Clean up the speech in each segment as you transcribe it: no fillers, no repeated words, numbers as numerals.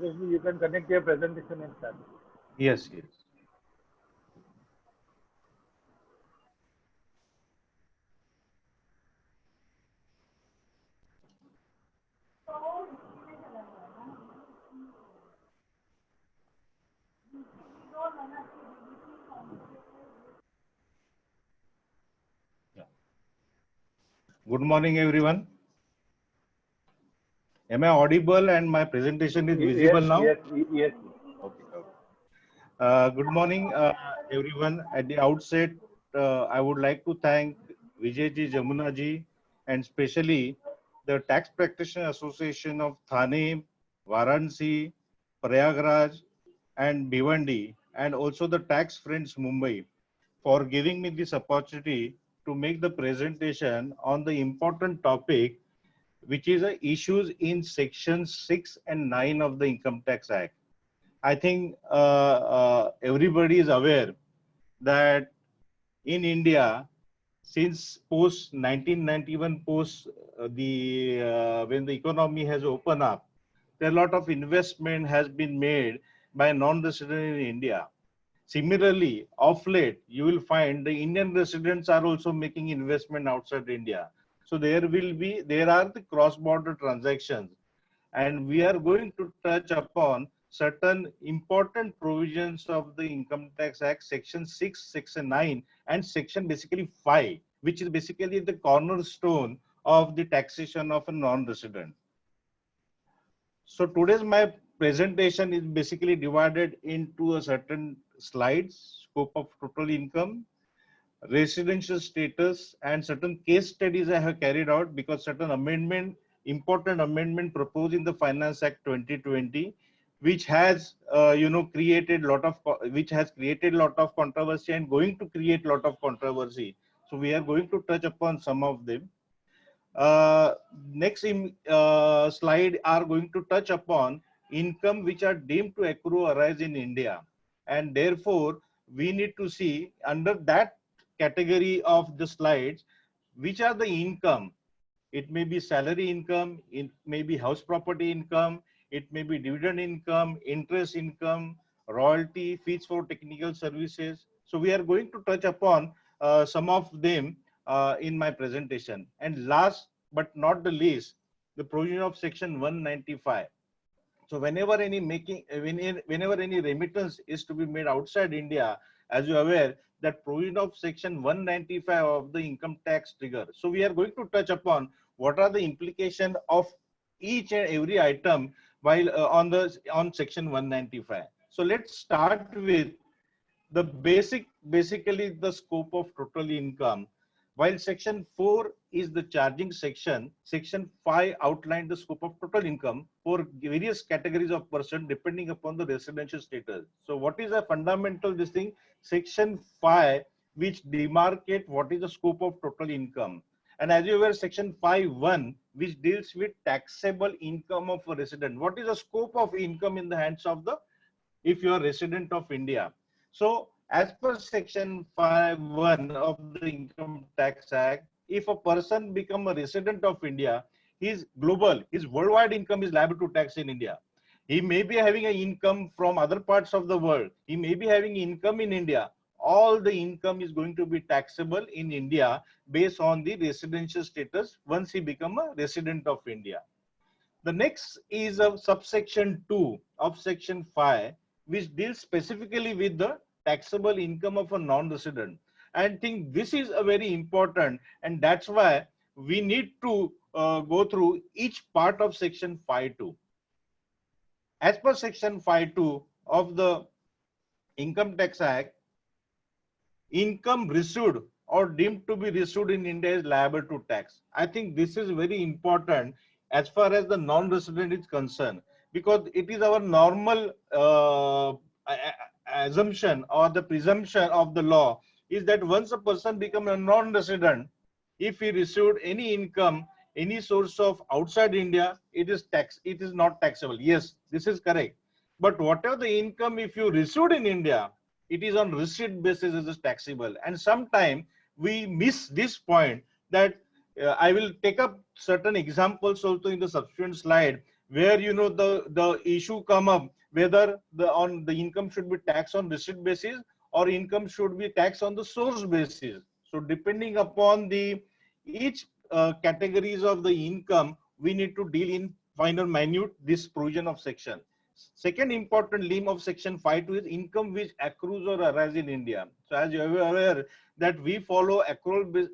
Rajesh, you can connect your presentation and start. Yes, yes. Yeah. Good morning, everyone. Am I audible and my presentation is visible Yes, now? yes, yes. Okay. Okay. Good morning, everyone. At the outset, I would like to thank Vijayji, Jamunaji, and especially the Tax Practitioner Association of Thane, Varanasi, Prayagraj, and Bhiwandi, and also the Tax Friends Mumbai for giving me this opportunity to make the presentation on the important topic, which is issues in Section 6 and 9 of the Income Tax Act. I think everybody is aware that in India, since post 1991, post the when the economy has opened up, there a lot of investment has been made by non-resident in India. Similarly, of late, you will find the Indian residents are also making investment outside India. So there are the cross-border transactions, and we are going to touch upon certain important provisions of the Income Tax Act, Section 6, Section 9, and Section basically 5, which is basically the cornerstone of the taxation of a non-resident. So today's my presentation is basically divided into a certain slides, scope of total income, residential status, and certain case studies I have carried out because certain important amendment proposed in the Finance Act 2020, which has created lot of controversy and going to create lot of controversy. So we are going to touch upon some of them. Next slide are going to touch upon income which are deemed to accrue arise in India, and therefore we need to see under that category of the slides which are the income. It may be salary income, it may be house property income, it may be dividend income, interest income, royalty, fees for technical services. So we are going to touch upon some of them in my presentation. And last but not the least, the provision of Section 195. So whenever any remittance is to be made outside India, as you are aware, that provision of Section 195 of the income tax trigger. So we are going to touch upon what are the implications of each and every item while on Section 195. So let's start with the basically the scope of total income. While Section 4 is the charging section, Section 5 outlined the scope of total income for various categories of person depending upon the residential status. So what is a fundamental this thing? Section 5, which demarcate what is the scope of total income. And as you were, Section 5(1), which deals with taxable income of a resident. What is the scope of income in the hands of the, if you are resident of India? So as per Section 5(1) of the Income Tax Act, if a person become a resident of India, his worldwide income is liable to tax in India. He may be having an income from other parts of the world. He may be having income in India. All the income is going to be taxable in India based on the residential status once he become a resident of India. The next is a subsection 2 of Section 5, which deals specifically with the taxable income of a non-resident. I think this is a very important, and that's why we need to go through each part of Section 5(2). As per Section 5(2) of the Income Tax Act, income received or deemed to be received in India is liable to tax. I think this is very important as far as the non-resident is concerned, because it is our normal assumption or the presumption of the law is that once a person becomes a non-resident, if he received any income, any source of outside India, it is not taxable. Yes, this is correct. But whatever the income if you received in India, it is on receipt basis, it is taxable. And sometimes we miss this point that I will take up certain examples also in the subsequent slide where the issue come up whether the income should be taxed on receipt basis or income should be taxed on the source basis. So depending upon the each categories of the income, we need to deal in finer minute this provision of section. Second important limb of section 5.2 is income which accrues or arises in India. So as you are aware that we follow accrual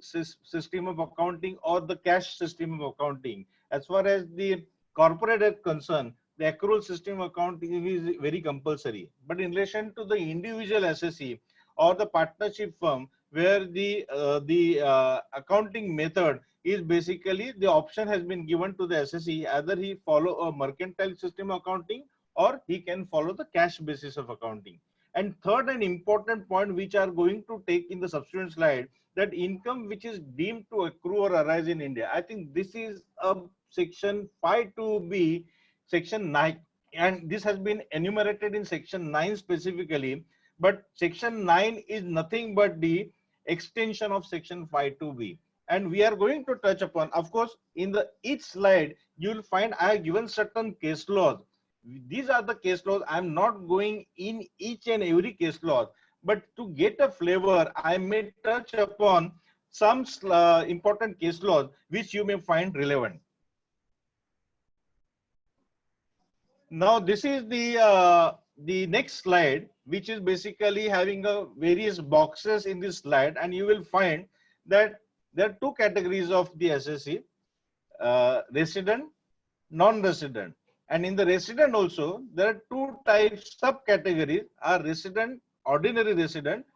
system of accounting or the cash system of accounting. As far as the corporate is concerned, the accrual system of accounting is very compulsory. But in relation to the individual assessee or the partnership firm, where the accounting method is basically the option has been given to the assessee, either he follow a mercantile system of accounting or he can follow the cash basis of accounting. And third and important point which are going to take in the subsequent slide, that income which is deemed to accrue or arise in India. I think this is a section 5.2b, section 9, and this has been enumerated in section 9 specifically, but section 9 is nothing but the extension of section 5.2b. And we are going to touch upon, of course, in the each slide, you will find I have given certain case laws. These are the case laws. I'm not going in each and every case law, but to get a flavor, I may touch upon some important case laws which you may find relevant. Now, this is the next slide, which is basically having a various boxes in this slide, and you will find that there are two categories of the SSC, resident, non-resident. And in the resident also, there are two types subcategories are resident, ordinary resident,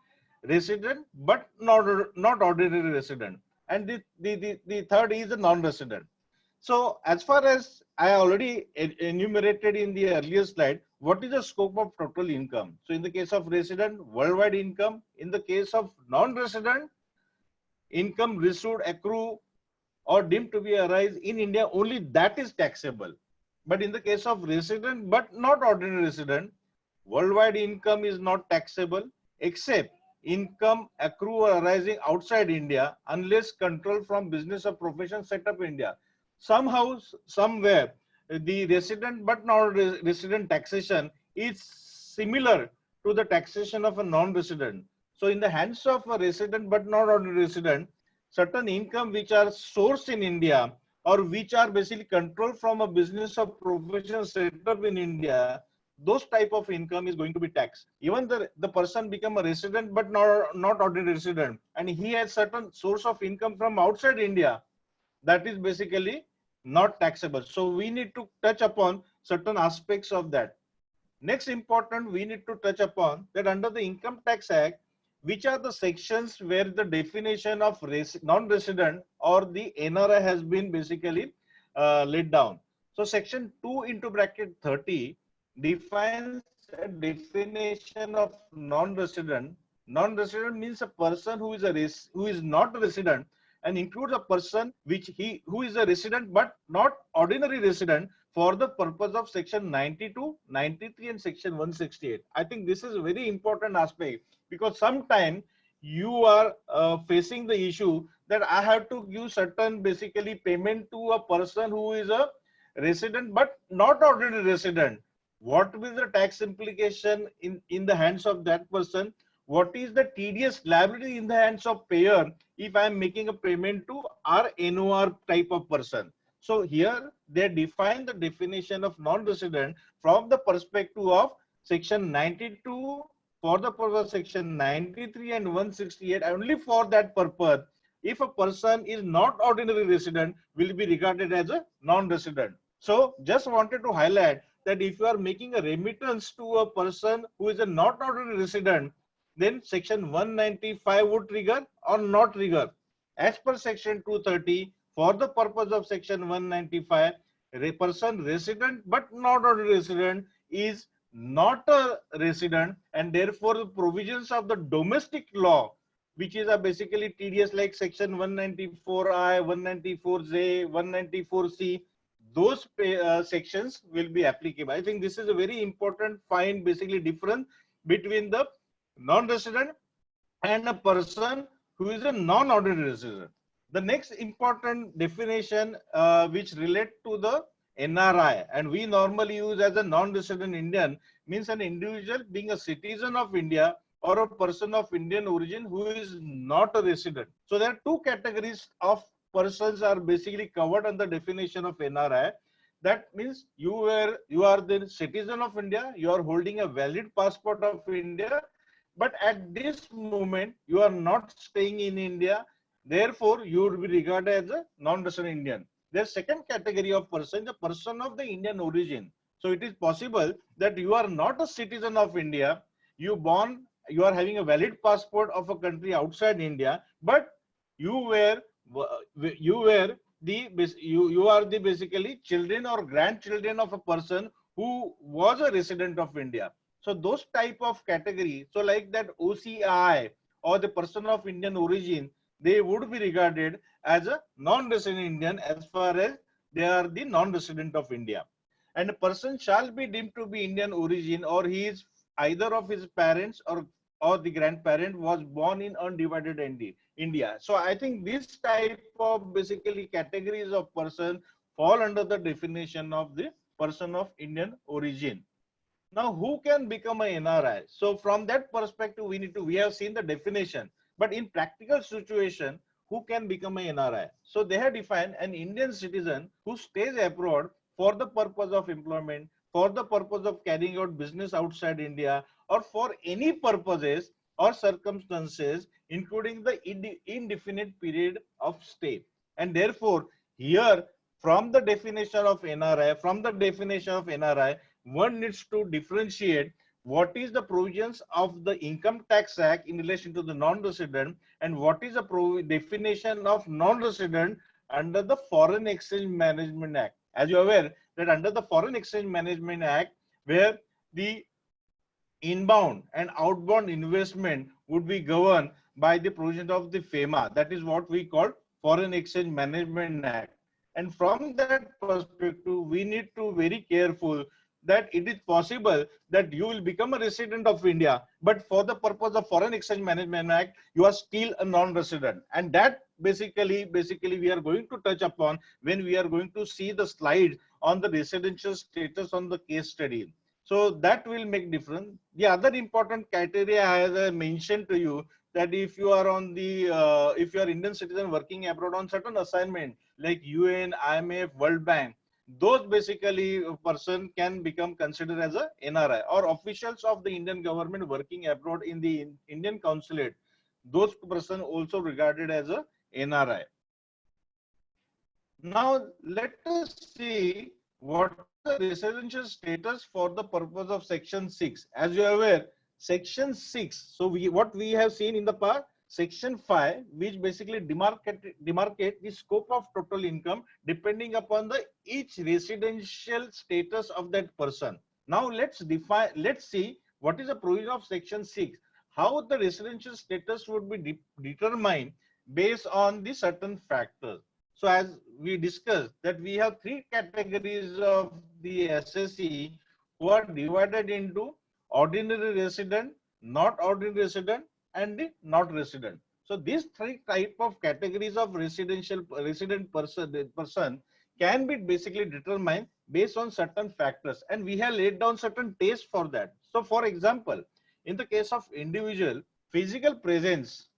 resident but not ordinary resident. And the third is a non-resident. So as far as I already enumerated in the earlier slide, what is the scope of total income? So in the case of resident, worldwide income. In the case of non-resident, income received, accrue or deemed to be arise in India, only that is taxable. But in the case of resident but not ordinary resident, worldwide income is not taxable except income accrue or arising outside India unless control from business or profession set up in India. Somehow, somewhere, the resident but not resident taxation is similar to the taxation of a non-resident. So in the hands of a resident but not ordinary resident, certain income which are sourced in India or which are basically controlled from a business or profession set up in India, those type of income is going to be taxed. Even the person become a resident but not ordinary resident, and he has certain source of income from outside India, that is basically not taxable. So we need to touch upon certain aspects of that. Next important, we need to touch upon that under the Income Tax Act, which are the sections where the definition of non-resident or the NRI has been basically laid down. So section 2 into bracket 30 defines a definition of non-resident. Non-resident means a person who is not a resident, and includes a person who is a resident but not ordinary resident for the purpose of section 92, 93 and section 168. I think this is a very important aspect, because sometimes you are facing the issue that I have to give certain basically payment to a person who is a resident but not ordinary resident. What will the tax implication in the hands of that person? What is the tedious liability in the hands of payer if I am making a payment to RNOR type of person? So here they define the definition of non-resident from the perspective of section 92 for the purpose of section 93 and 168. Only for that purpose, if a person is not ordinary resident, will be regarded as a non-resident. So just wanted to highlight that if you are making a remittance to a person who is a not ordinary resident, then section 195 would trigger or not trigger. As per section 230, for the purpose of section 195, a person resident but not a resident is not a resident, and therefore the provisions of the domestic law, which is basically tedious, like section 194I, 194J, 194C, those sections will be applicable. I think this is a very important find, basically difference between the non-resident and a person who is a non-ordinary resident. The next important definition which relate to the NRI, and we normally use as a non-resident Indian, means an individual being a citizen of India or a person of Indian origin who is not a resident. So there are two categories of persons are basically covered under definition of NRI. That means you are the citizen of India, you are holding a valid passport of India, but at this moment you are not staying in India, therefore you would be regarded as a non-resident Indian. There's second category of person, the person of the Indian origin. So it is possible that you are not a citizen of India, you are having a valid passport of a country outside India, but you were you were you are the basically children or grandchildren of a person who was a resident of India. So those type of category, so like that OCI or the person of Indian origin, they would be regarded as a non-resident Indian as far as they are the non-resident of India. And a person shall be deemed to be Indian origin, or he is either of his parents or the grandparent was born in undivided India. So I think this type of basically categories of person fall under the definition of the person of Indian origin. Now, who can become a NRI? So from that perspective, we have seen the definition, but in practical situation, who can become a NRI? So they have defined an Indian citizen who stays abroad for the purpose of employment, for the purpose of carrying out business outside India, or for any purposes or circumstances, including the indefinite period of stay. And therefore, here from the definition of NRI, one needs to differentiate what is the provisions of the Income Tax Act in relation to the non-resident and what is the definition of non-resident under the Foreign Exchange Management Act. As you are aware that under the Foreign Exchange Management Act, where the inbound and outbound investment would be governed by the provision of the FEMA, that is what we call Foreign Exchange Management Act. And from that perspective, we need to very careful that it is possible that you will become a resident of India, but for the purpose of Foreign Exchange Management Act, you are still a non-resident. And that basically we are going to touch upon when we are going to see the slide on the residential status on the case study. So that will make difference. The other important criteria, as I mentioned to you, that if you are on the if you are Indian citizen working abroad on certain assignment like UN, IMF, World Bank, those basically person can become considered as a NRI, or officials of the Indian government working abroad in the Indian consulate, those person also regarded as a NRI. Now let us see what the residential status for the purpose of Section 6. As you are aware, Section 6, so what we have seen in the past, Section 5, which basically demarcate the scope of total income depending upon the each residential status of that person. Now let's see what is the provision of Section 6, how the residential status would be determined based on the certain factors. So as we discussed that we have three categories of the SSE who are divided into ordinary resident, not ordinary resident, and the not resident. So these three type of categories of resident person can be basically determined based on certain factors, and we have laid down certain tests for that. So for example, in the case of individual, physical presence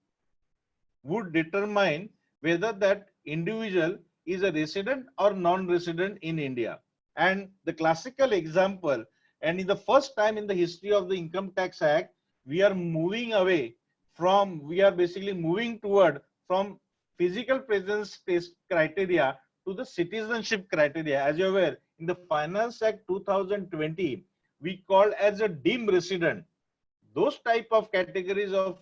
would determine whether that individual is a resident or non-resident in India. And the classical example, and in the first time in the history of the Income Tax Act, we are basically moving toward from physical presence test criteria to the citizenship criteria. As you're aware, in the Finance Act 2020, we call as a deemed resident. Those type of categories of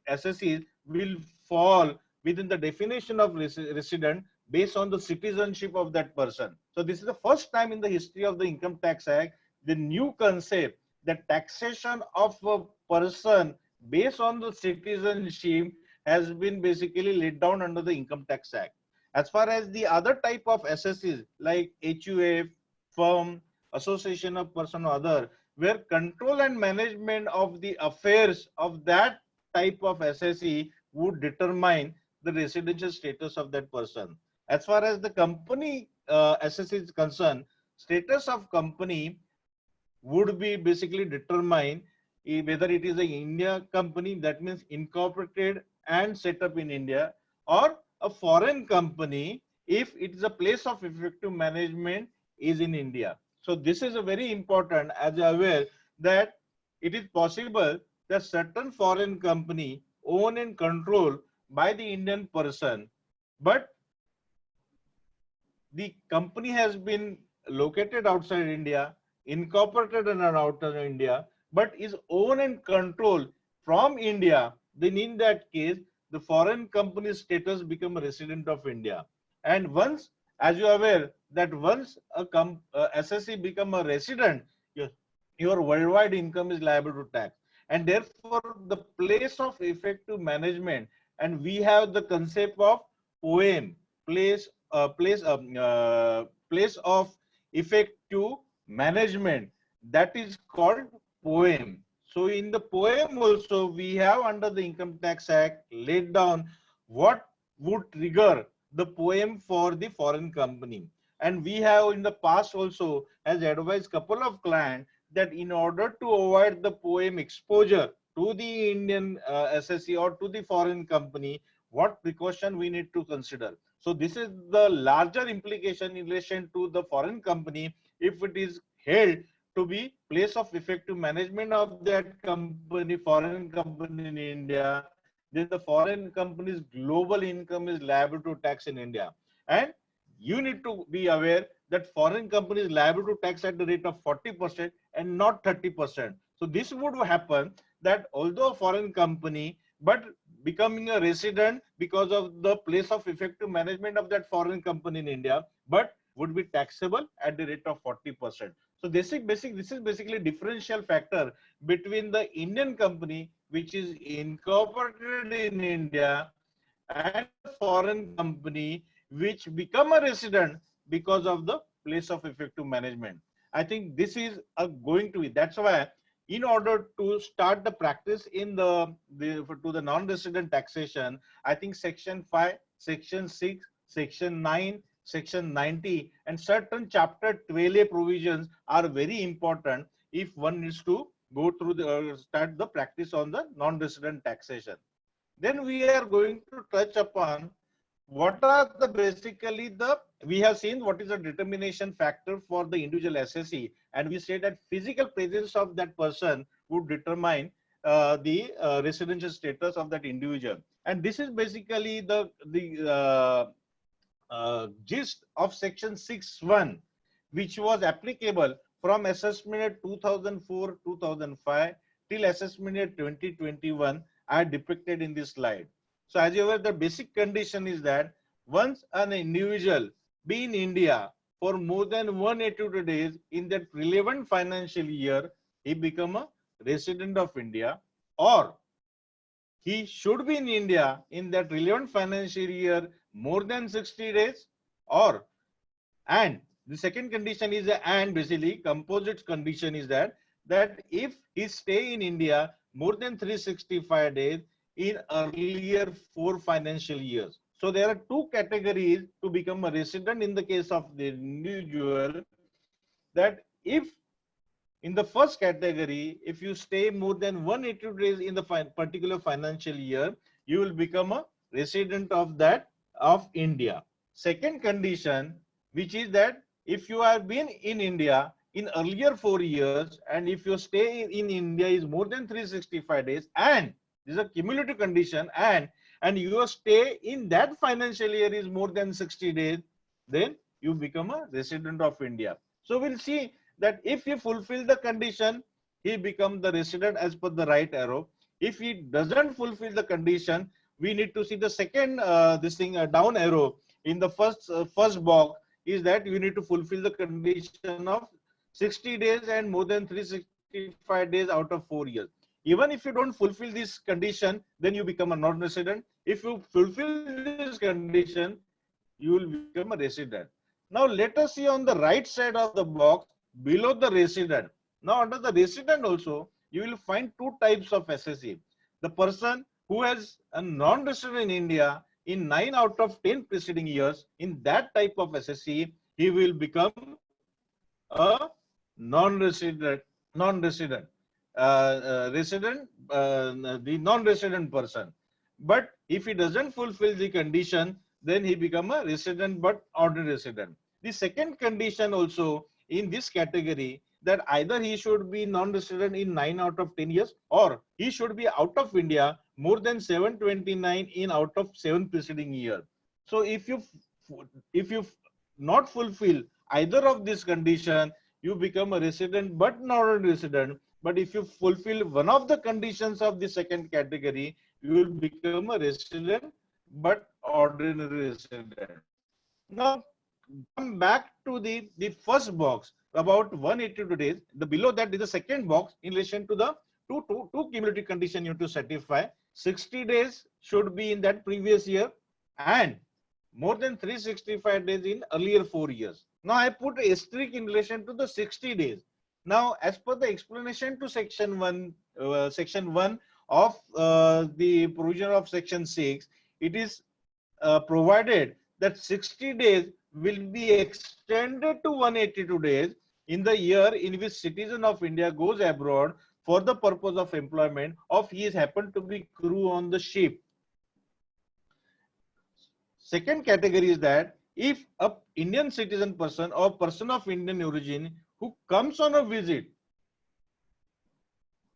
SSEs will fall within the definition of resident based on the citizenship of that person. So this is the first time in the history of the Income Tax Act, the new concept that taxation of a person based on the citizenship has been basically laid down under the Income Tax Act. As far as the other type of SSEs like HUF, firm, association of person or other, where control and management of the affairs of that type of SSE would determine the residential status of that person. As far as the company SSC is concerned, status of company would be basically determined whether it is a India company, that means incorporated and set up in India, or a foreign company if it is a place of effective management is in India. So this is a very important, as you are aware, that it is possible that certain foreign company owned and controlled by the Indian person, but the company has been located outside India, incorporated in and outside India, but is owned and controlled from India, then in that case, the foreign company status become a resident of India. And once, as you are aware, that once a SSC become a resident, your worldwide income is liable to tax. And therefore, the place of effective management, and we have the concept of POEM, place place of effective management, that is called POEM. So in the POEM also we have under the Income Tax Act laid down what would trigger the POEM for the foreign company. And we have in the past also has advised couple of clients that in order to avoid the POEM exposure to the Indian SSC or to the foreign company, what precaution we need to consider. So this is the larger implication in relation to the foreign company. If it is held to be place of effective management of that company, foreign company in India, then the foreign company's global income is liable to tax in India. And you need to be aware that foreign company is liable to tax at the rate of 40% and not 30%. So this would happen that although a foreign company, but becoming a resident because of the place of effective management of that foreign company in India, but would be taxable at the rate of 40%. So this is basically differential factor between the Indian company which is incorporated in India and the foreign company which become a resident because of the place of effective management. I think this is going to be, that's why in order to start the practice in the non-resident taxation, I think section 5, section 6, section 9, section 90 and certain chapter 12A provisions are very important if one needs to go through the start the practice on the non-resident taxation. Then we are going to touch upon what are the basically the, we have seen what is the determination factor for the individual SSC, and we say that physical presence of that person would determine the residential status of that individual. And this is basically the gist of section 6.1, which was applicable from assessment year 2004-2005 till assessment year 2021 are depicted in this slide. So as you are aware, the basic condition is that once an individual be in India for more than 182 days in that relevant financial year, he become a resident of India, or he should be in India in that relevant financial year more than 60 days, or, and the second condition is and basically composite condition is that if he stay in India more than 365 days in earlier 4 financial years. So there are 2 categories to become a resident in the case of the individual, that if in the first category, if you stay more than 180 days in the particular financial year, you will become a resident of that of India. Second condition, which is that if you have been in India in earlier 4 years, and if your stay in India is more than 365 days, and this is a cumulative condition, and your stay in that financial year is more than 60 days, then you become a resident of India. So we'll see that if he fulfill the condition, he becomes the resident as per the right arrow. If he doesn't fulfill the condition, we need to see the second down arrow in the first box, is that you need to fulfill the condition of 60 days and more than 365 days out of 4 years. Even if you don't fulfill this condition, then you become a non-resident. If you fulfill this condition, you will become a resident. Now let us see on the right side of the box below the resident. Now under the resident also, you will find 2 types of SSC. The person who has a non-resident in India in 9 out of 10 preceding years, in that type of SSC, he will become a non-resident, non-resident, resident, the non-resident person. But if he doesn't fulfill the condition, then he become a resident but ordinary resident. The second condition also in this category, that either he should be non-resident in 9 out of 10 years, or he should be out of India more than 729 in out of 7 preceding year. So if you not fulfill either of these condition, you become a resident but not a resident. But if you fulfill one of the conditions of the second category, you will become a resident but ordinary resident. Now come back to the first box about 182 days. The below that is the second box in relation to the two cumulative condition you have to satisfy. 60 days should be in that previous year and more than 365 days in earlier 4 years. Now I put a asterisk in relation to the 60 days. Now as per the explanation to section 1 of the provision of section 6, it is provided that 60 days will be extended to 182 days in the year in which citizen of India goes abroad for the purpose of employment of he is happened to be crew on the ship. Second category is that if a Indian citizen person or person of Indian origin who comes on a visit,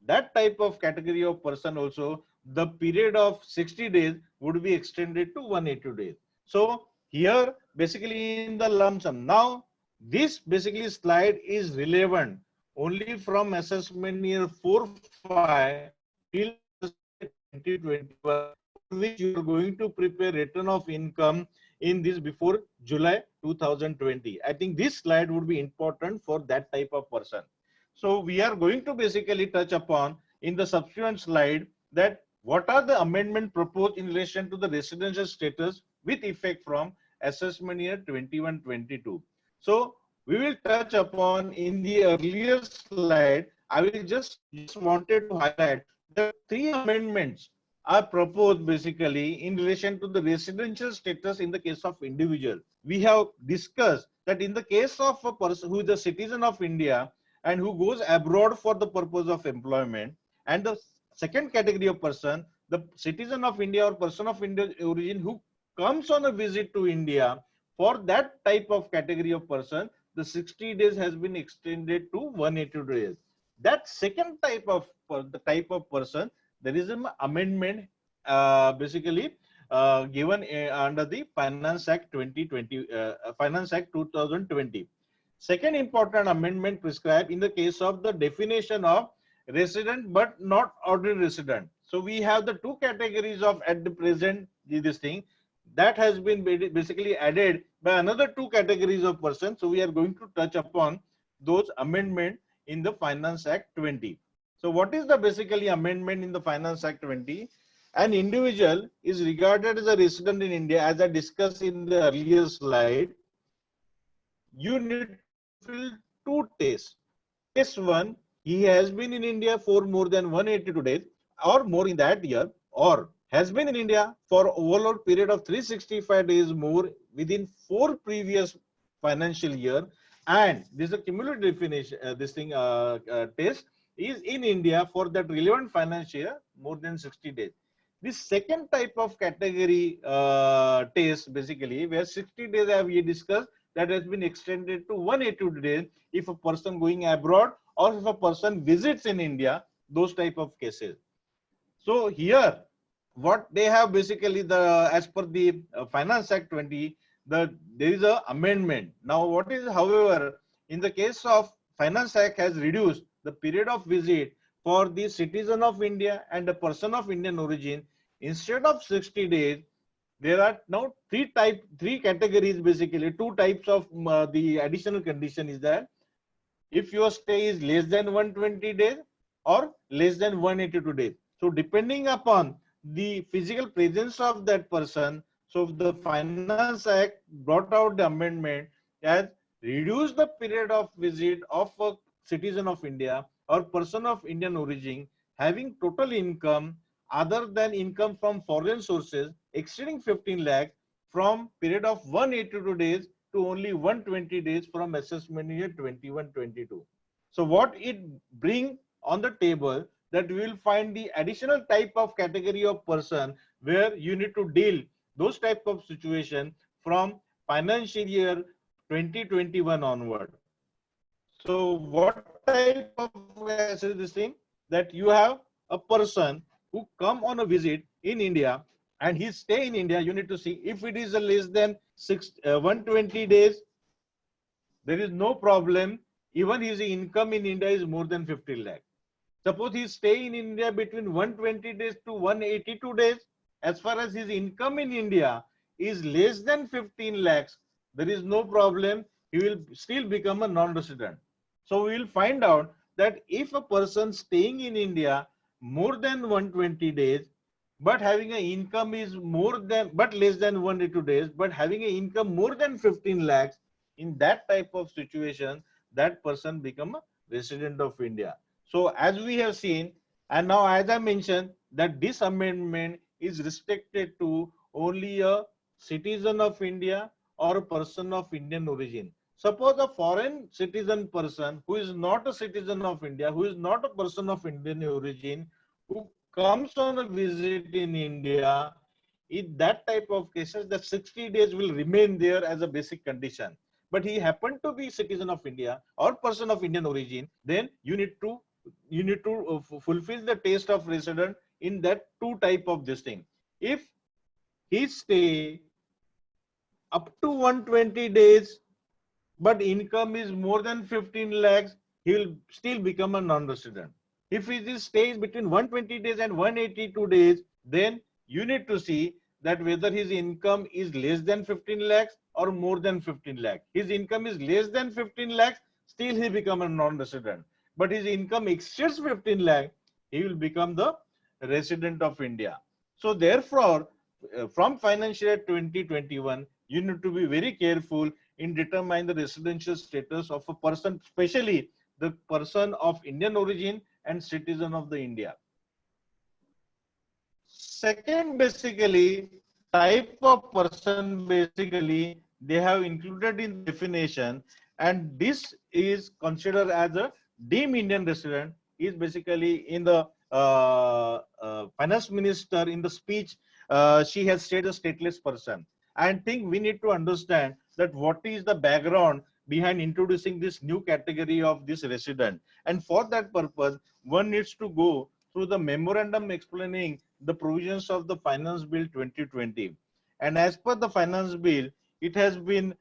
that type of category of person also, the period of 60 days would be extended to 182 days. So here basically in the lump sum. Now this basically slide is relevant only from assessment year 4-5 till 2021, which you are going to prepare return of income in this before July 2020. I think this slide would be important for that type of person. So we are going to basically touch upon in the subsequent slide that what are the amendment proposed in relation to the residential status with effect from assessment year 21-22. So we will touch upon in the earlier slide. I will just wanted to highlight the 3 amendments are proposed basically in relation to the residential status in the case of individual. We have discussed that in the case of a person who is a citizen of India and who goes abroad for the purpose of employment, and the second category of person, the citizen of India or person of Indian origin who comes on a visit to India, for that type of category of person, the 60 days has been extended to 182 days. That second type of person, there is an amendment basically given under the Finance Act 2020, Finance Act 2020. Second important amendment prescribed in the case of the definition of resident but not ordinary resident. So we have the 2 categories of at the present this thing that has been basically added by another 2 categories of persons. So we are going to touch upon those amendment in the Finance Act 20. So what is the basically amendment in the Finance Act 20? An individual is regarded as a resident in India, as I discussed in the earlier slide. You need to fill 2 tests. Test 1, he has been in India for more than 182 days or more in that year, or has been in India for overall period of 365 days more within 4 previous financial year, and this is a cumulative definition. Test is in India for that relevant financial year more than 60 days. This second type of category test basically where 60 days have we discussed, that has been extended to 182 days if a person going abroad or if a person visits in India, those type of cases. So here what they have basically, the as per the Finance Act 20, there is a amendment. Now what is, however, in the case of Finance Act has reduced the period of visit for the citizen of India and a person of Indian origin. Instead of 60 days, there are now 3 categories basically. 2 types of the additional condition is that if your stay is less than 120 days or less than 182 days. So depending upon the physical presence of that person, so the Finance Act brought out the amendment as reduce the period of visit of a citizen of India or person of Indian origin having total income other than income from foreign sources exceeding 15 lakh from period of 182 days to only 120 days from assessment year 21-22. So what it bring on the table, that we will find the additional type of category of person where you need to deal those type of situation from financial year 2021 onward. So what type of this thing, that you have a person who come on a visit in India and he stay in India, you need to see if it is a less than 120 days, there is no problem. Even his income in India is more than 50 lakh. Suppose he stay in India between 120 days to 182 days, as far as his income in India is less than 15 lakhs, there is no problem. He will still become a non-resident. So we will find out that if a person staying in India more than 120 days, but having an income is more than, but less than 182 days, but having an income more than 15 lakhs, in that type of situation, that person become a resident of India. So as we have seen, and now as I mentioned, that this amendment is restricted to only a citizen of India or a person of Indian origin. Suppose a foreign citizen person who is not a citizen of India, who is not a person of Indian origin, who comes on a visit in India, in that type of cases, the 60 days will remain there as a basic condition. But he happened to be citizen of India or person of Indian origin, then you need to fulfill the test of resident in that two type of this thing. If he stay up to 120 days, but income is more than 15 lakhs, he will still become a non-resident. If he stays between 120 days and 182 days, then you need to see that whether his income is less than 15 lakhs or more than 15 lakhs. His income is less than 15 lakhs, still he become a non-resident. But his income exceeds 15 lakh, he will become the resident of India. So therefore, from financial year 2021, you need to be very careful in determining the residential status of a person, especially the person of Indian origin and citizen of the India. Second, basically, type of person, basically, they have included in the definition, and this is considered as a deemed Indian resident, is basically in the finance minister in the speech, she has said a stateless person. I think we need to understand that what is the background behind introducing this new category of this resident. And for that purpose, one needs to go through the memorandum explaining the provisions of the Finance Bill 2020. And as per the Finance Bill, it has been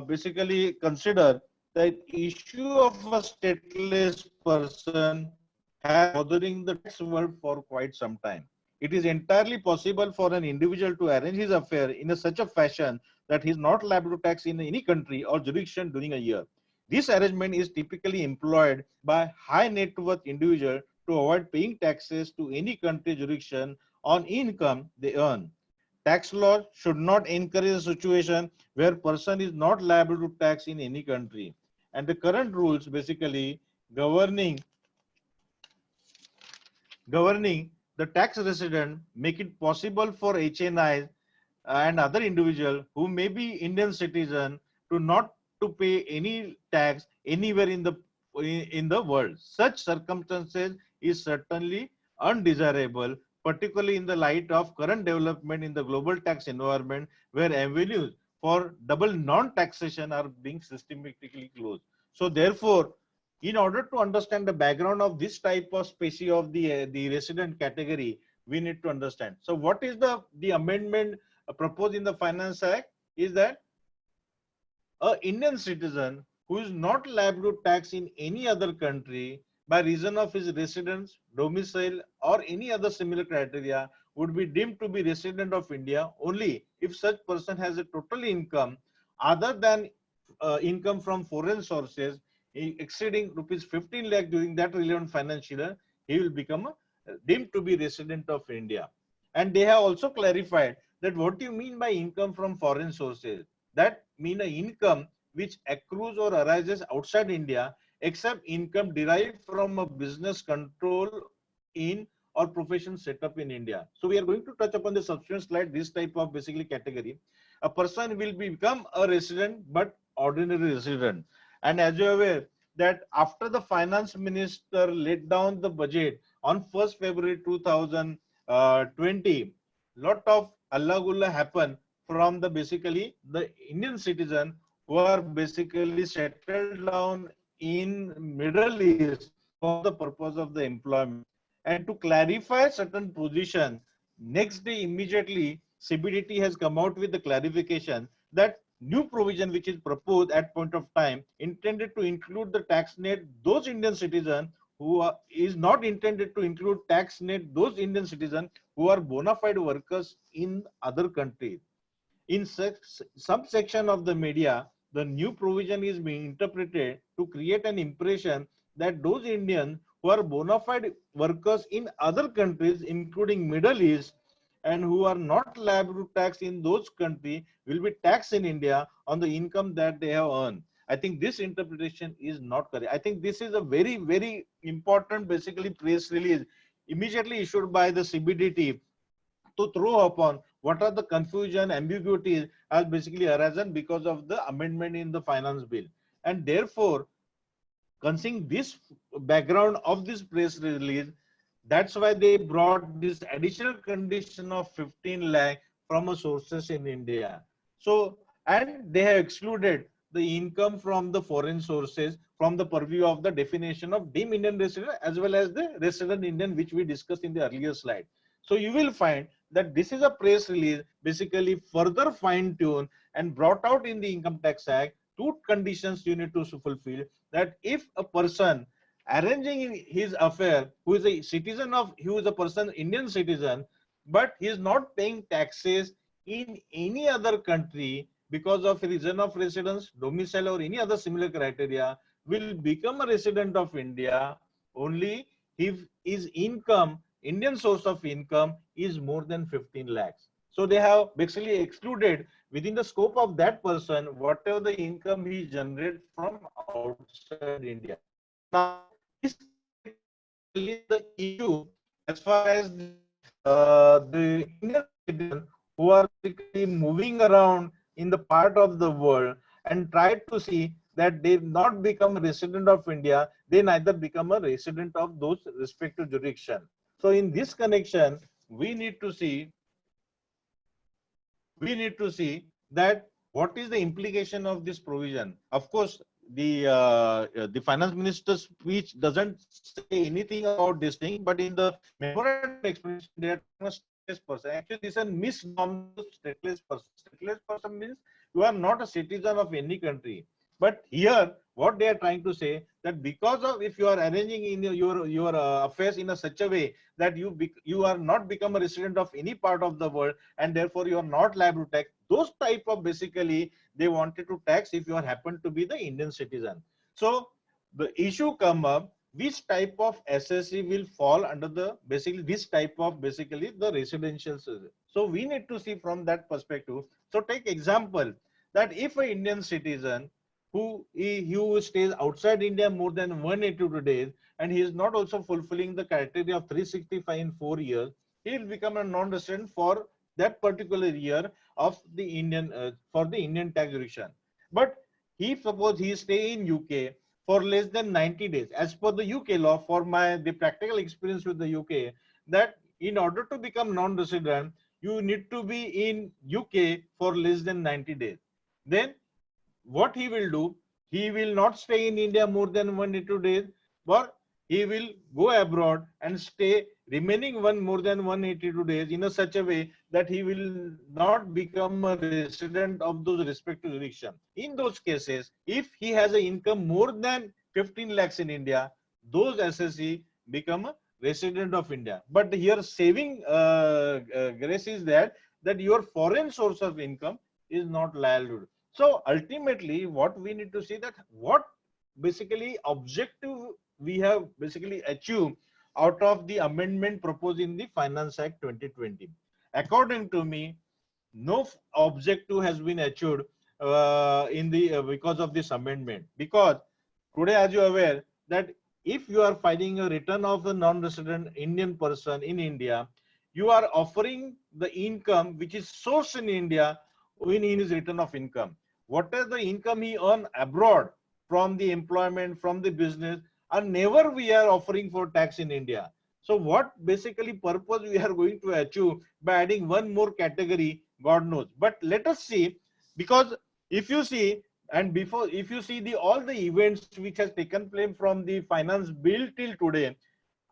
basically considered that issue of a stateless person has bothering the tax world for quite some time. It is entirely possible for an individual to arrange his affair in such a fashion that he is not liable to tax in any country or jurisdiction during a year. This arrangement is typically employed by high net worth individuals to avoid paying taxes to any country jurisdiction on income they earn. Tax law should not encourage a situation where person is not liable to tax in any country. And the current rules basically governing the tax resident make it possible for HNIs and other individual who may be Indian citizen to not to pay any tax anywhere in the world. Such circumstances is certainly undesirable, particularly in the light of current development in the global tax environment, where avenues for double non-taxation are being systematically closed. So therefore, in order to understand the background of this type of species of the resident category, we need to understand. So what is the amendment proposed in the Finance Act is that a Indian citizen who is not liable to tax in any other country by reason of his residence, domicile, or any other similar criteria would be deemed to be resident of India only if such person has a total income other than income from foreign sources exceeding rupees 15 lakh during that relevant financial year, he will become deemed to be resident of India. And they have also clarified that what do you mean by income from foreign sources? That mean an income which accrues or arises outside India, except income derived from a business control in or profession set up in India. So we are going to touch upon the subsequent slide, this type of basically category. a person will become a resident, but ordinary resident. And as you are aware, that after the finance minister laid down the budget on 1st February 2020, lot of Allah Gulla happened from the basically the Indian citizen who are basically settled down in Middle East for the purpose of the employment. And to clarify certain position, next day immediately CBDT has come out with the clarification that new provision which is proposed at point of time intended to include the tax net those Indian citizens who is not intended to include tax net those Indian citizens who are bona fide workers in other countries. In subsection of the media, the new provision is being interpreted to create an impression that those Indians who are bona fide workers in other countries, including Middle East, and who are not liable to tax in those countries will be taxed in India on the income that they have earned. I think this interpretation is not correct. I think this is a very, very important, basically, press release immediately issued by the CBDT to throw upon what are the confusion, ambiguities has basically arisen because of the amendment in the finance bill. And therefore, considering this background of this press release, that's why they brought this additional condition of 15 lakh from a sources in India. So, and they have excluded the income from the foreign sources from the purview of the definition of deemed Indian resident as well as the resident Indian, which we discussed in the earlier slide. So you will find that this is a press release basically further fine-tuned and brought out in the Income Tax Act. Two conditions you need to fulfill, that if a person arranging his affair who is a citizen of, who is a person Indian citizen, but he is not paying taxes in any other country because of reason of residence, domicile or any other similar criteria, will become a resident of India only if his income, Indian source of income, is more than 15 lakhs. So they have basically excluded within the scope of that person whatever the income he generates from outside India. Now, this basically the issue as far as the Indian citizens who are basically moving around in the part of the world and try to see that they not become a resident of India, they neither become a resident of those respective jurisdiction. So in this connection, we need to see that what is the implication of this provision. Of course, the finance minister's speech doesn't say anything about this thing, but in the memorandum explanation, they are talking about stateless person. Actually, this is a misnomer. Stateless person. Stateless person means you are not a citizen of any country. But here, what they are trying to say that because of if you are arranging in your affairs in a such a way that you are not become a resident of any part of the world and therefore you are not liable to tax, those type of basically they wanted to tax if you are happen to be the Indian citizen. So the issue come up, which type of SSC will fall under the basically this type of basically the residential. So we need to see from that perspective. So take example that if an Indian citizen who stays outside India more than 182 days and he is not also fulfilling the criteria of 365 in 4 years, he will become a non-resident for that particular year of the Indian for the Indian tax jurisdiction. But if suppose he stay in UK for less than 90 days, as per the UK law, for the practical experience with the UK, that in order to become non-resident, you need to be in UK for less than 90 days. Then what he will do, he will not stay in India more than 182 days, but he will go abroad and stay remaining more than 182 days in a such a way that he will not become a resident of those respective jurisdiction. In those cases, if he has an income more than 15 lakhs in India, those SSC become a resident of India. But here saving grace is that your foreign source of income is not liable. So ultimately, what we need to see that what basically objective we have basically achieved out of the amendment proposed in the Finance Act 2020. According to me, no objective has been achieved in the because of this amendment. Because today, as you are aware, that if you are filing a return of a non-resident Indian person in India, you are offering the income which is sourced in India in his return of income. What is the income he earn abroad from the employment, from the business, and never we are offering for tax in India. So what basically purpose we are going to achieve by adding one more category, God knows. But let us see, because if you see, and before, if you see the all the events which has taken place from the finance bill till today,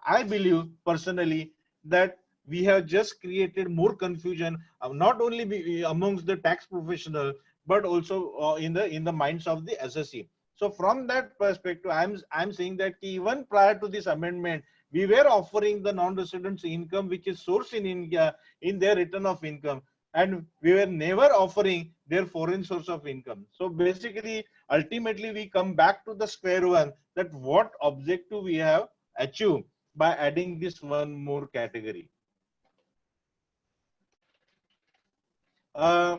I believe personally that we have just created more confusion, not only amongst the tax professional, but also in the minds of the SSE. So from that perspective, I'm saying that even prior to this amendment, we were offering the non-residents income which is sourced in India in their return of income, and we were never offering their foreign source of income. So basically, ultimately, we come back to the square one, that what objective we have achieved by adding this one more category. Uh,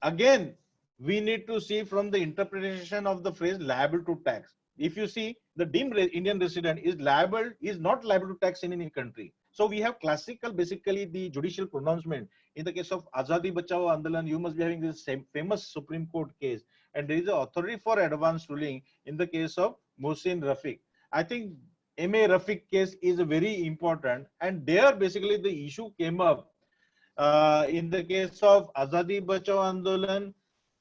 Again, we need to see from the interpretation of the phrase liable to tax. If you see, the deemed Indian resident is liable, is not liable to tax in any country. So we have classical, basically the judicial pronouncement. In the case of Azadi Bachao Andolan, you must be having this same famous Supreme Court case, and there is an authority for advance ruling in the case of Mohsin Rafiq. I think MA Rafiq case is very important, and there basically the issue came up in the case of Azadi Bachao Andolan,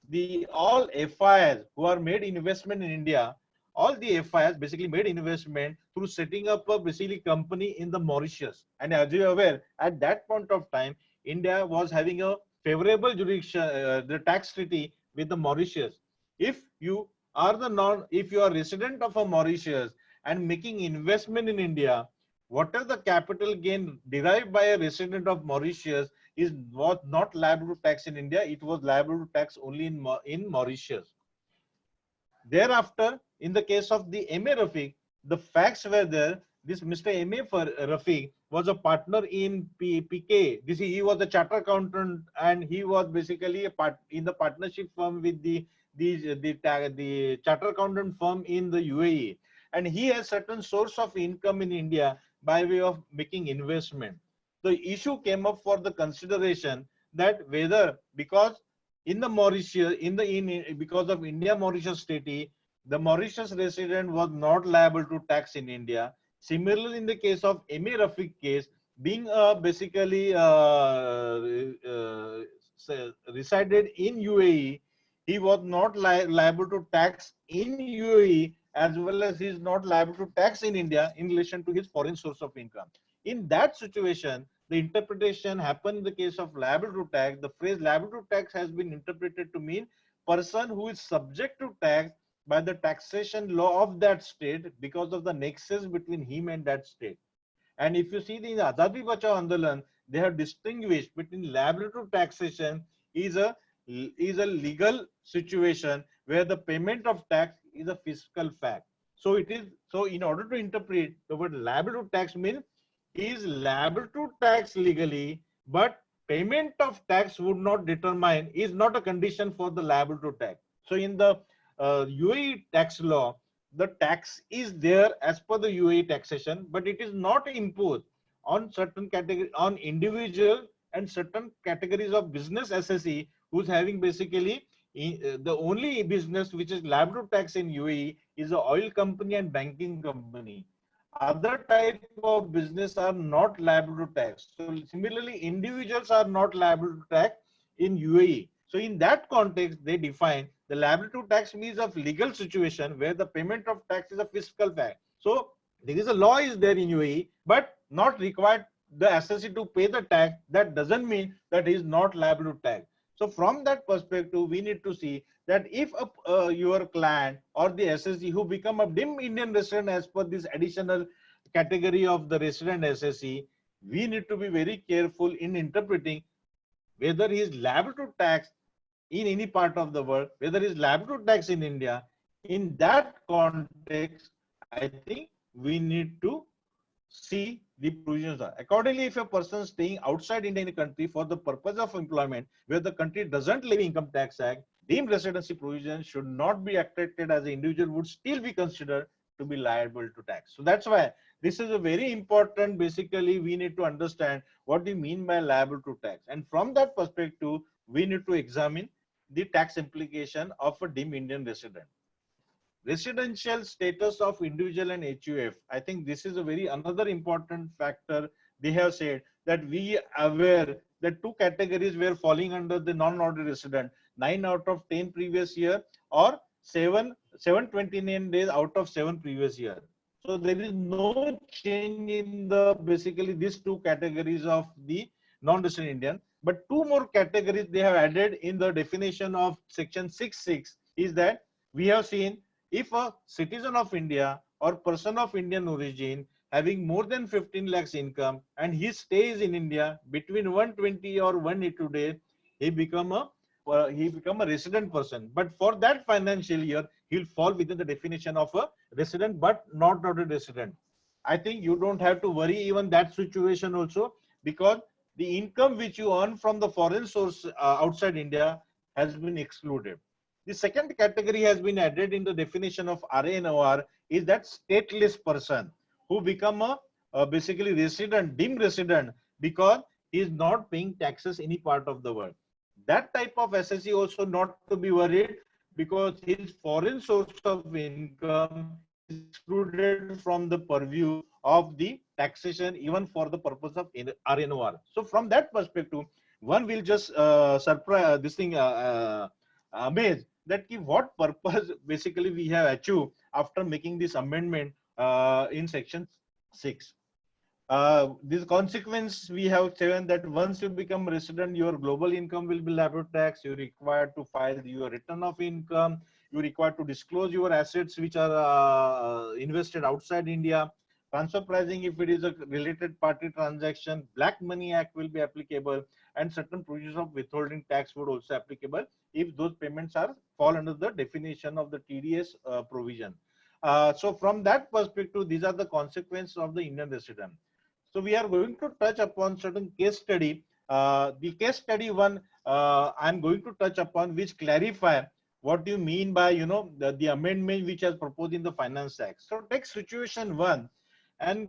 the all FIs who are made investment in India, all the FIs basically made investment through setting up a basically company in the Mauritius. And as you are aware, at that point of time, India was having a favorable jurisdiction, the tax treaty with the Mauritius. If you are if you are resident of a Mauritius and making investment in India, whatever the capital gain derived by a resident of Mauritius was not liable to tax in India. It was liable to tax only in Mauritius. Thereafter, in the case of the M.A. Rafiq, the facts were there. This Mr. M.A. Rafiq was a partner in PK. He was a chartered accountant, and he was basically a part in the partnership firm with the chartered accountant firm in the UAE. And he has certain source of income in India by way of making investment. The issue came up for the consideration that whether, because in the Mauritius, because of India Mauritius treaty, the Mauritius resident was not liable to tax in India. Similarly, in the case of M.A. Rafiq case, being basically resided in UAE, he was not liable to tax in UAE, as well as he is not liable to tax in India in relation to his foreign source of income. In that situation, the interpretation happened in the case of liable to tax. The phrase liable to tax has been interpreted to mean person who is subject to tax by the taxation law of that state because of the nexus between him and that state. And if you see the Azadi Bachao Andolan, they have distinguished between liable to taxation is a legal situation where the payment of tax is a fiscal fact. So it is, so in order to interpret the word liable to tax means is liable to tax legally, but payment of tax would not determine, is not a condition for the liable to tax. So in the UAE tax law, the tax is there as per the UAE taxation, but it is not imposed on certain category, on individual and certain categories of business SSE who's having basically the only business which is liable to tax in UAE is the oil company and banking company. Other type of business are not liable to tax. So similarly, individuals are not liable to tax in UAE. So in that context, they define the liability to tax means of legal situation where the payment of tax is a fiscal fact. So there is a law is there in UAE, but not required the SSE to pay the tax. That doesn't mean that he is not liable to tax. So from that perspective, we need to see that if your client or the SSE who become a dim Indian resident as per this additional category of the resident SSE, we need to be very careful in interpreting whether he is liable to tax in any part of the world, whether he is liable to tax in India. In that context, I think we need to see the provisions are. Accordingly, if a person staying outside India in a country for the purpose of employment, where the country doesn't levy income tax act, deemed residency provision should not be acted as an individual would still be considered to be liable to tax. So that's why this is a very important, basically we need to understand what we mean by liable to tax. And from that perspective, we need to examine the tax implication of a deemed Indian resident. Residential status of individual and HUF. I think this is a very another important factor. They have said that we aware that two categories were falling under the non-order resident, 9 out of 10 previous year, or 729 days out of 7 previous year. So there is no change in the basically these two categories of the non-resident Indian, but two more categories they have added in the definition of section 6.6 is that we have seen if a citizen of India or person of Indian origin having more than 15 lakhs income and he stays in India between 120 or 182 days, he become a resident person. But for that financial year, he'll fall within the definition of a resident, but not a resident. I think you don't have to worry even that situation also, because the income which you earn from the foreign source outside India has been excluded. The second category has been added in the definition of RANOR is that stateless person who become a basically resident, deemed resident, because he is not paying taxes any part of the world. That type of SSE also not to be worried, because his foreign source of income is excluded from the purview of the taxation even for the purpose of RNOR. So from that perspective, one will just surprise this thing amazed that what purpose basically we have achieved after making this amendment in section 6. This consequence we have said that once you become resident, your global income will be liable tax. You're required to file your return of income. You're required to disclose your assets which are invested outside India. Transfer pricing, if it is a related party transaction, Black Money Act will be applicable, and certain provisions of withholding tax would also applicable if those payments are fall under the definition of the TDS provision. So from that perspective, these are the consequences of the Indian resident. So we are going to touch upon certain case study. The case study one I'm going to touch upon, which clarify what do you mean by the amendment which has proposed in the Finance Act. So take situation one, and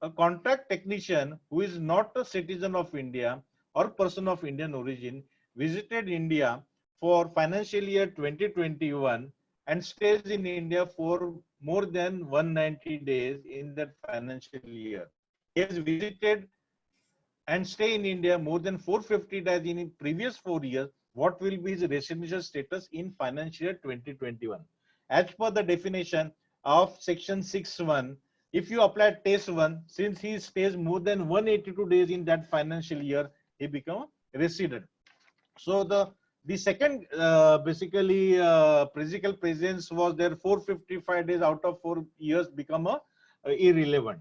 a contract technician who is not a citizen of India or person of Indian origin visited India for financial year 2021 and stays in India for more than 190 days in that financial year. He has visited and stay in India more than 450 days in previous 4 years. What will be his residential status in financial year 2021? As per the definition of section 6.1, if you apply test 1, since he stays more than 182 days in that financial year, he become a resident. So the second basically physical presence was there 455 days out of 4 years become irrelevant.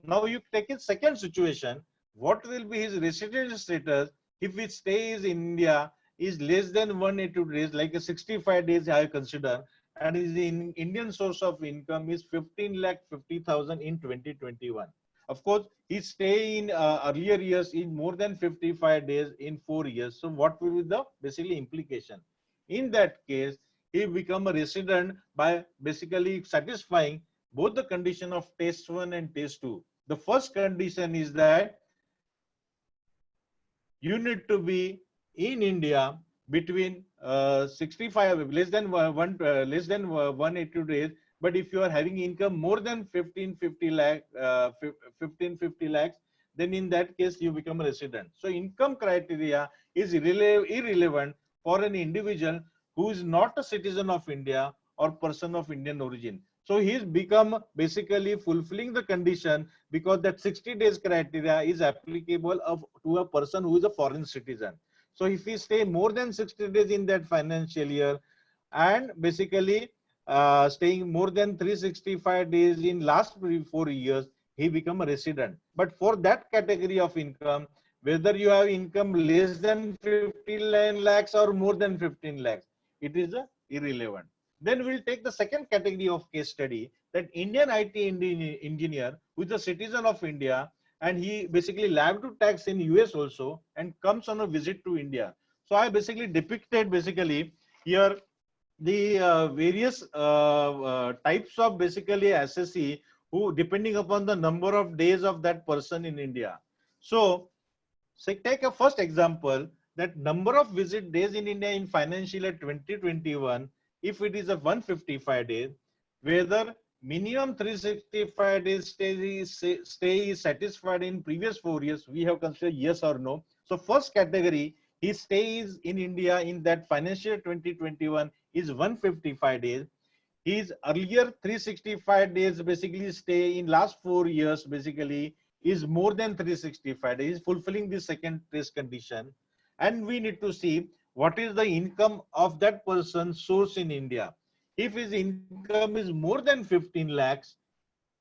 Now you take a second situation. What will be his residential status if his stay is in India is less than 182 days, like a 65 days I consider, and his Indian source of income is 15,50,000 in 2021. Of course, his stay in earlier years is more than 55 days in 4 years. So what will be the basically implication? In that case, he become a resident by basically satisfying both the condition of test 1 and test 2. The first condition is that you need to be in India between 65 less than 180 days. But if you are having income more than 1550 lakhs, then in that case you become a resident. So income criteria is irrelevant for an individual who is not a citizen of India or person of Indian origin. So he's become basically fulfilling the condition, because that 60 days criteria is applicable to a person who is a foreign citizen. So if he stay more than 60 days in that financial year and basically staying more than 365 days in last 4 years, he become a resident. But for that category of income, whether you have income less than 15 lakhs or more than 15 lakhs, it is irrelevant. Then we'll take the second category of case study, that Indian IT engineer who is a citizen of India, and he basically liable to tax in US also and comes on a visit to India. So I basically depicted basically here the various types of basically SSE who depending upon the number of days of that person in India. So take a first example. that number of visit days in India in financial year 2021, if it is a 155 days, whether minimum 365 days stay is satisfied in previous 4 years, we have considered yes or no. So first category, his stay is in India in that financial year 2021 is 155 days. His earlier 365 days basically stay in last 4 years basically is more than 365 days, fulfilling the second test condition. And we need to see what is the income of that person source in India. If his income is more than 15 lakhs,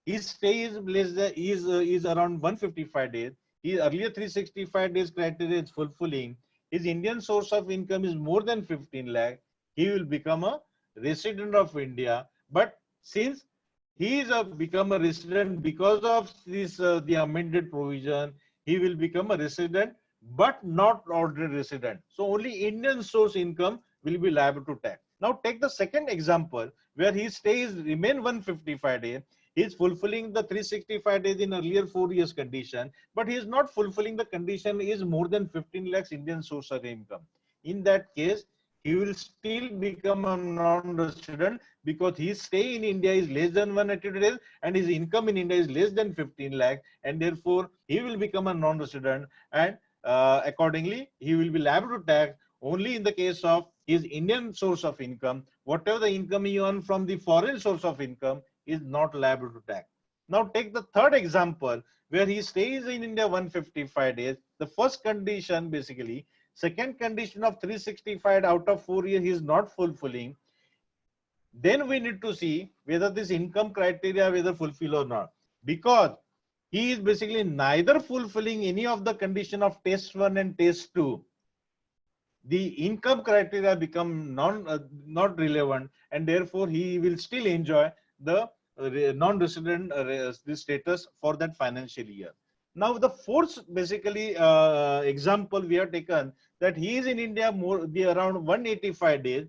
his stay is less than, is around 155 days. His earlier 365 days criteria is fulfilling. His Indian source of income is more than 15 lakh. He will become a resident of India. But since he is become a resident because of this the amended provision, he will become a resident, but not ordinary resident. So only Indian source income will be liable to tax. Now take the second example where his stays remain 155 days. He is fulfilling the 365 days in earlier 4 years condition, but he is not fulfilling the condition is more than 15 lakhs Indian source of income. In that case, he will still become a non-resident because his stay in India is less than 180 days and his income in India is less than 15 lakh, and therefore he will become a non-resident, and accordingly he will be liable to tax only in the case of his Indian source of income. Whatever the income he earned from the foreign source of income is not liable to tax. Now take the third example where he stays in India 155 days. The first condition basically, second condition of 365 out of 4 years he is not fulfilling. Then we need to see whether this income criteria whether fulfill or not, because he is basically neither fulfilling any of the condition of test 1 and test 2. The income criteria become not relevant, and therefore he will still enjoy the non-resident this status for that financial year. Now the fourth basically example we have taken, that he is in India around 185 days.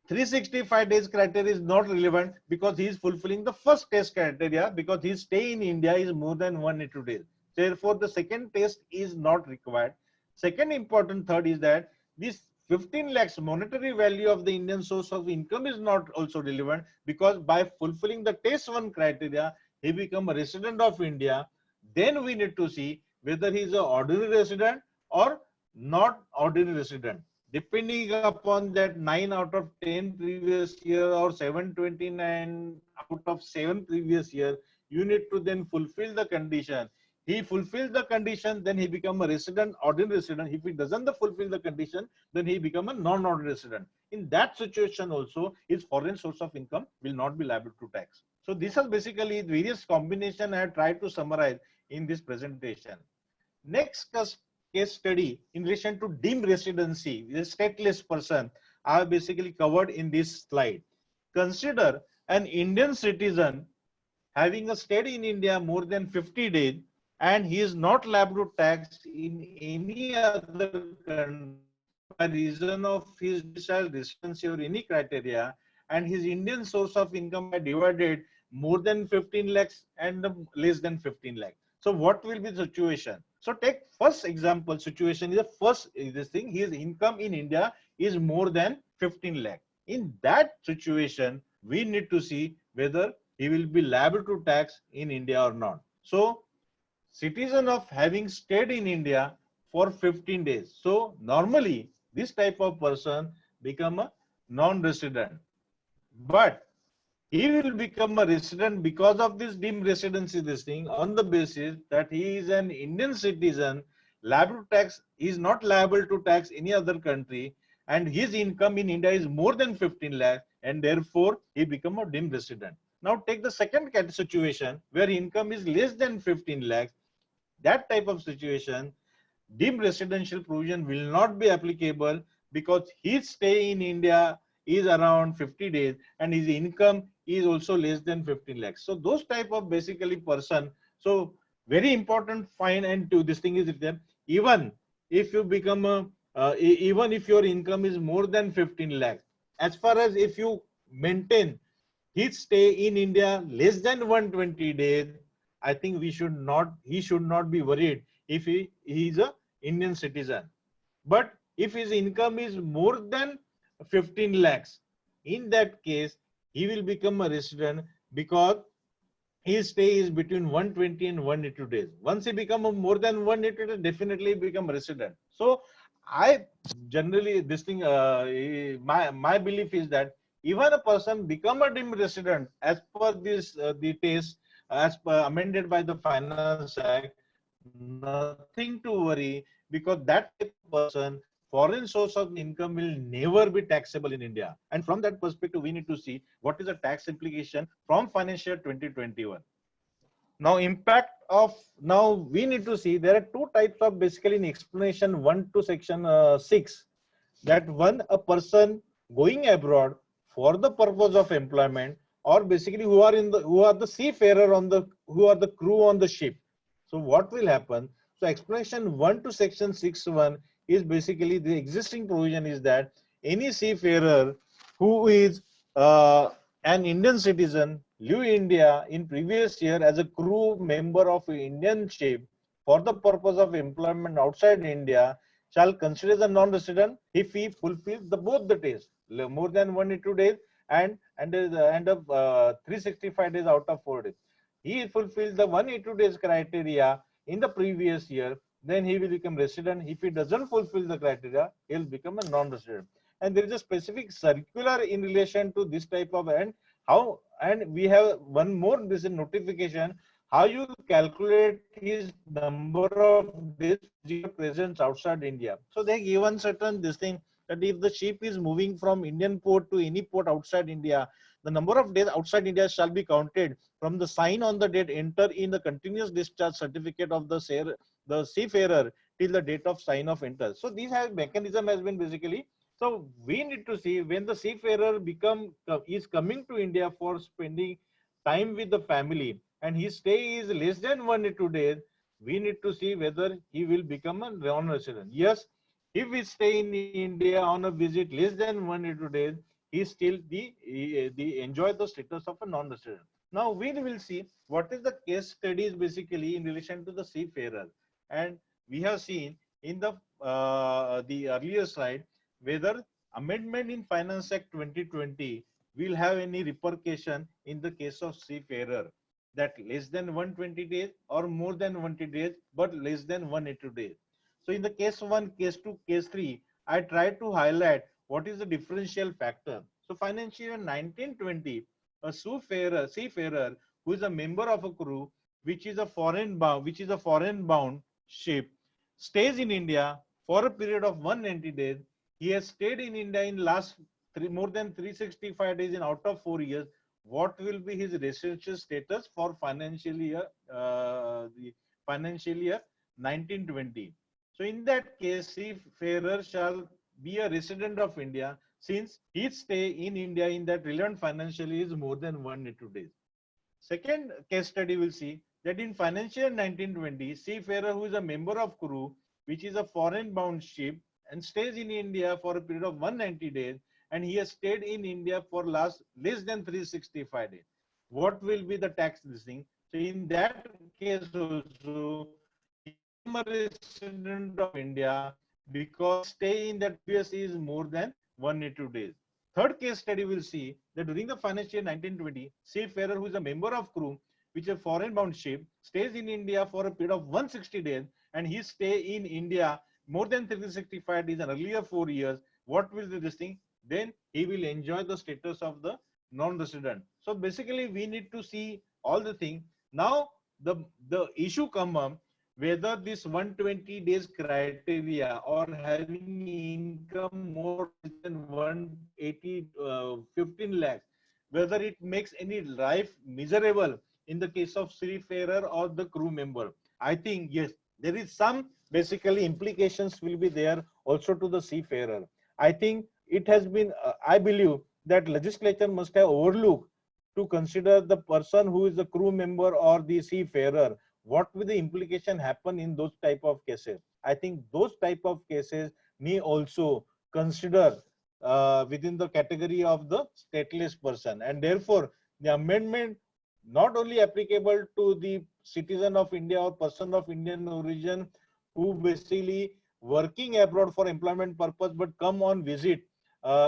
365 days criteria is not relevant because he is fulfilling the first test criteria, because his stay in India is more than 182 days. Therefore, the second test is not required. Second important third is that this 15 lakhs monetary value of the Indian source of income is not also relevant, because by fulfilling the test 1 criteria, he become a resident of India. Then we need to see whether he is an ordinary resident or not ordinary resident. Depending upon that 9 out of 10 previous year or 729 out of 7 previous year, you need to then fulfill the condition. He fulfills the condition, then he become a resident, ordinary resident. If he doesn't fulfill the condition, then he become a non-ordinary resident. In that situation also, his foreign source of income will not be liable to tax. So this is basically various combination I have tried to summarize in this presentation. Next case study in relation to deemed residency, the stateless person, are basically covered in this slide. Consider an Indian citizen having a stay in India more than 50 days, and he is not liable to tax in any other country by reason of his desired residency or any criteria, and his Indian source of income are divided more than 15 lakhs and less than 15 lakhs. So what will be the situation? So take first example situation is the first this thing, his income in India is more than 15 lakh. In that situation, we need to see whether he will be liable to tax in India or not. So citizen of having stayed in India for 15 days. So normally this type of person become a non-resident, but he will become a resident because of this deemed residency this thing on the basis that he is an Indian citizen, liable to tax, he is not liable to tax any other country, and his income in India is more than 15 lakh, and therefore he become a deemed resident. Now take the second situation where income is less than 15 lakhs. That type of situation, deemed residential provision will not be applicable because his stay in India is around 50 days and his income is also less than 15 lakhs. So those type of basically person. So very important fine and to this thing is that even if you become a even if your income is more than 15 lakhs, as far as if you maintain his stay in India less than 120 days, I think he should not be worried if he is a Indian citizen. But if his income is more than 15 lakhs, in that case, he will become a resident because his stay is between 120 and 182 days. Once he become more than 182 days, definitely become resident. So I generally, this thing, my belief is that even a person become a deemed resident as per this the test as per amended by the Finance Act, nothing to worry, because that type of person, foreign source of income will never be taxable in India. And from that perspective, we need to see what is the tax implication from financial 2021. Now, impact of, now we need to see there are two types of basically in explanation 1 to section 6, that one, a person going abroad for the purpose of employment, or basically who are in the, who are the seafarer on the, who are the crew on the ship. So what will happen? So explanation 1 to section 6(1) is basically the existing provision is that any seafarer who is an Indian citizen leave India in previous year as a crew member of an Indian ship for the purpose of employment outside India shall consider as a non-resident if he fulfills the both the tests, more than 182 days and the end of 365 days out of 4 days. He fulfills the 182 days criteria in the previous year, then he will become resident. If he doesn't fulfill the criteria, he will become a non-resident. And there is a specific circular in relation to this type of, and how, and we have one more, this is notification, how you calculate his number of days physical presence outside India. So they given certain this thing that if the ship is moving from Indian port to any port outside India, the number of days outside India shall be counted from the sign on the date enter in the continuous discharge certificate of the seafarer till the date of sign of enter. So these have mechanism has been basically. So we need to see when the seafarer is coming to India for spending time with the family and his stay is less than 182 days, we need to see whether he will become a non-resident. Yes, if we stay in India on a visit less than 182 days, he still enjoy the status of a non-resident. Now we will see what is the case studies basically in relation to the seafarer, and we have seen in the earlier slide whether amendment in Finance Act 2020 will have any repercussion in the case of seafarer, that less than 120 days or more than 120 days but less than 182 days. So in the case 1, case 2, case 3, I tried to highlight what is the differential factor. So financial year 1920, a seafarer who is a member of a crew which is a foreign bound ship stays in India for a period of 190 days. He has stayed in India in last more than 365 days in out of 4 years. What will be his residential status for the financial year 1920? So in that case, seafarer shall be a resident of India since his stay in India in that relevant financial year is more than 182 days. Second case study will see that in financial year 1920, seafarer who is a member of crew, which is a foreign bound ship and stays in India for a period of 190 days, and he has stayed in India for less than 365 days. What will be the tax listing? So in that case also, he will become a resident of India because stay in that previous is more than 182 days. Third case study will see that during the financial year 1920, seafarer who is a member of crew, which is a foreign bound ship, stays in India for a period of 160 days, and he stay in India more than 365 days and earlier 4 years. What will be this thing? Then he will enjoy the status of the non-resident. So basically, we need to see all the things. Now the issue come up whether this 120 days criteria or having income more than 180 15 lakhs, whether it makes any life miserable in the case of seafarer or the crew member. I think yes, there is some basically implications will be there also to the seafarer. I think it has been I believe that legislature must have overlooked to consider the person who is the crew member or the seafarer. What will the implication happen in those type of cases? I think those type of cases may also consider within the category of the stateless person, and therefore the amendment not only applicable to the citizen of India or person of Indian origin who basically working abroad for employment purpose but come on visit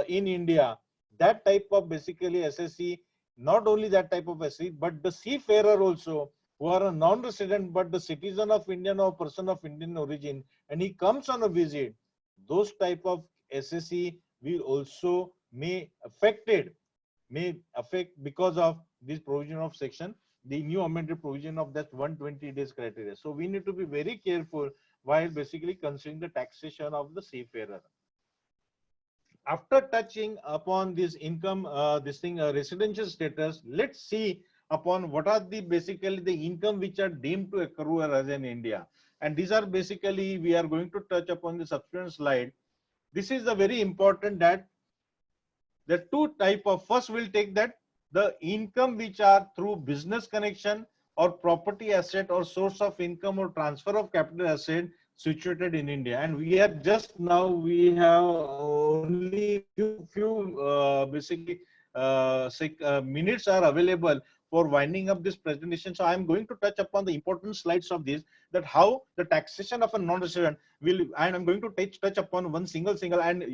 in India, that type of basically SSC, not only that type of SSC, but the seafarer also, who are a non-resident but the citizen of Indian or person of Indian origin, and he comes on a visit, those type of SSC will also may affect because of this provision of section, the new amended provision of that 120 days criteria. So we need to be very careful while basically considering the taxation of the seafarer. After touching upon this income, residential status, let's see upon what are the basically the income which are deemed to accrue as in India. And these are basically, we are going to touch upon the subsequent slide. This is a very important that the two type of, first we'll take that the income which are through business connection or property asset or source of income or transfer of capital asset situated in India. And we are just now, we have only few basically minutes are available for winding up this presentation. So I'm going to touch upon the important slides of this, that how the taxation of a non-resident will, and I'm going to touch upon one single, and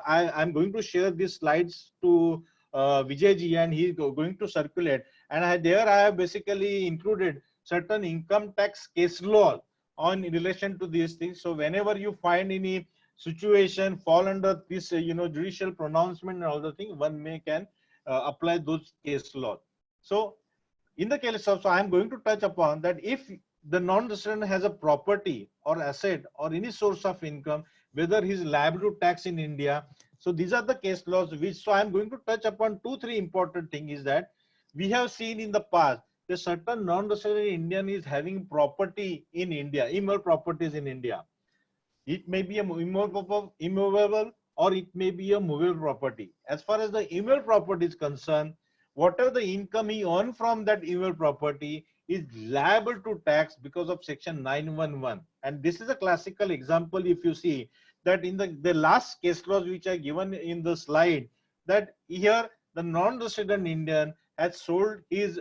I'm going to share these slides to Vijay ji, and he's going to circulate. And there I have basically included certain income tax case law on in relation to these things. So whenever you find any situation fall under this, judicial pronouncement and all the things, one may can apply those case law. So in the case of, so I am going to touch upon that if the non-resident has a property or asset or any source of income, whether he is liable to tax in India. So these are the case laws which, so I am going to touch upon 2-3 important things is that we have seen in the past that certain non-resident Indian is having property in India, immovable properties in India. It may be a immovable or it may be a movable property. As far as the immovable property is concerned, whatever the income he earned from that immovable property is liable to tax because of section 911. And this is a classical example. If you see that in the last case laws which are given in the slide, that here the non-resident Indian has sold his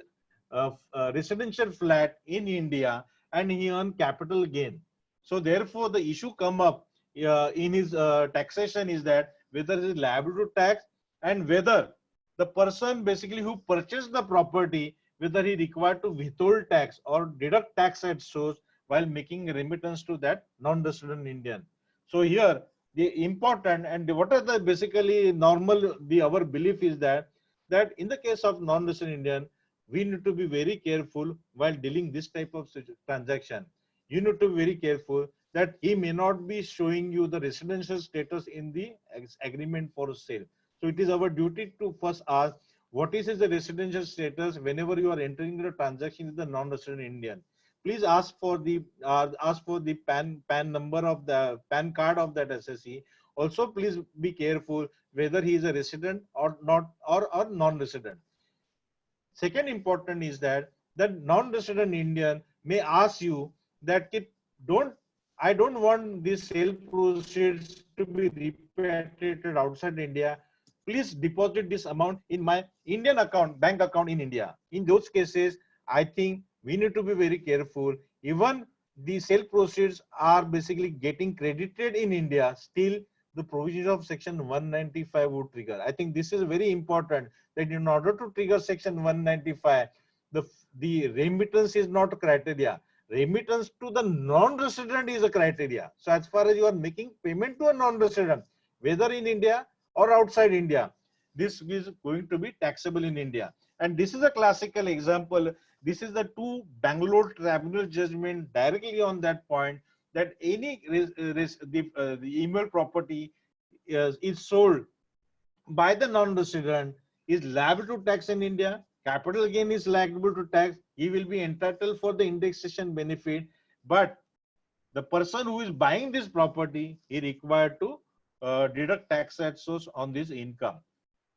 residential flat in India and he earned capital gain. So therefore the issue come up in his taxation is that whether he is liable to tax, and whether the person basically who purchased the property, whether he required to withhold tax or deduct tax at source while making remittance to that non-resident Indian. So here the important, and what are the basically normal, our belief is that in the case of non-resident Indian, we need to be very careful while dealing this type of transaction. You need to be very careful that he may not be showing you the residential status in the agreement for sale. So it is our duty to first ask what is his residential status whenever you are entering the transaction with the non-resident Indian. Please ask for the PAN number of the PAN card of that SSE. Also, please be careful whether he is a resident or not, or non-resident. Second important is that the non-resident Indian may ask you that I don't want these sale proceeds to be repatriated outside India. Please deposit this amount in my Indian account, bank account in India. In those cases, I think we need to be very careful. Even the sale proceeds are basically getting credited in India, still the provisions of section 195 would trigger. I think this is very important, that in order to trigger section 195, the remittance is not a criteria. Remittance to the non-resident is a criteria. So as far as you are making payment to a non-resident, whether in India or outside India, this is going to be taxable in India. And this is a classical example. This is the two Bangalore tribunal judgment directly on that point, that any the email property is sold by the non-resident is liable to tax in India. Capital gain is liable to tax. He will be entitled for the indexation benefit, but the person who is buying this property, he required to deduct tax at source on this income.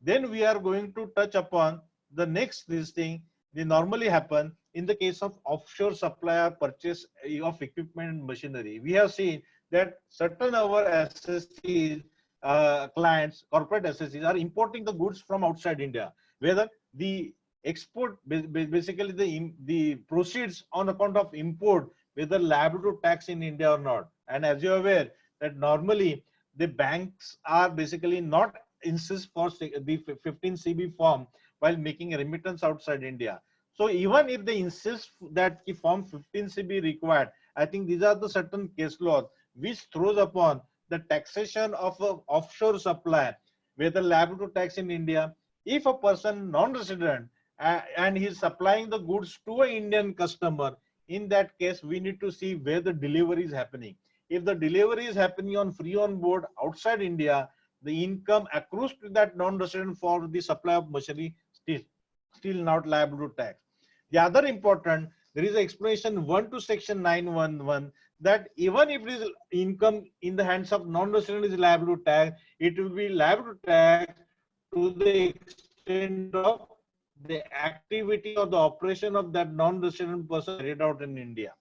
Then we are going to touch upon the next this thing. They normally happen in the case of offshore supplier purchase of equipment and machinery. We have seen that certain our SSCs, clients, corporate SSCs are importing the goods from outside India, whether the export, basically the proceeds on account of import whether liable to tax in India or not. And as you're aware that normally the banks are basically not insist for the 15 CB form while making a remittance outside India. So even if they insist that the form 15 CB required, I think these are the certain case laws which throws upon the taxation of a offshore supply, whether liable to tax in India. If a person non-resident and he is supplying the goods to an Indian customer, in that case, we need to see where the delivery is happening. If the delivery is happening on free on board outside India, the income accrues to that non-resident for the supply of machinery still not liable to tax. The other important, there is an explanation 1 to section 911 that even if it is income in the hands of non-resident is liable to tax, it will be liable to tax to the extent of the activity or the operation of that non-resident person carried out in India.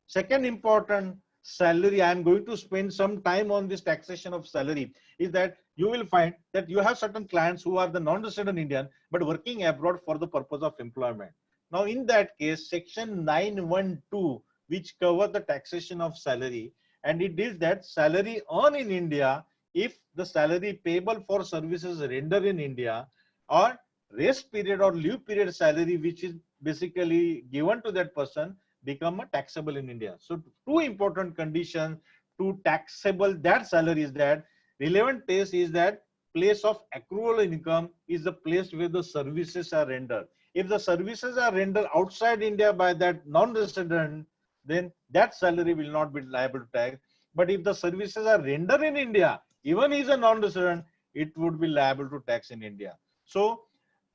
Second important, salary. I am going to spend some time on this taxation of salary. Is that you will find that you have certain clients who are the non-resident Indian but working abroad for the purpose of employment. Now, in that case, section 912, which covers the taxation of salary, and it is that salary earned in India if the salary payable for services rendered in India, or rest period or leave period salary which is basically given to that person become a taxable in India. So two important conditions to taxable that salary is that relevant place is that place of accrual income is the place where the services are rendered. If the services are rendered outside India by that non-resident, then that salary will not be liable to tax. But if the services are rendered in India, even he is a non-resident, it would be liable to tax in India. So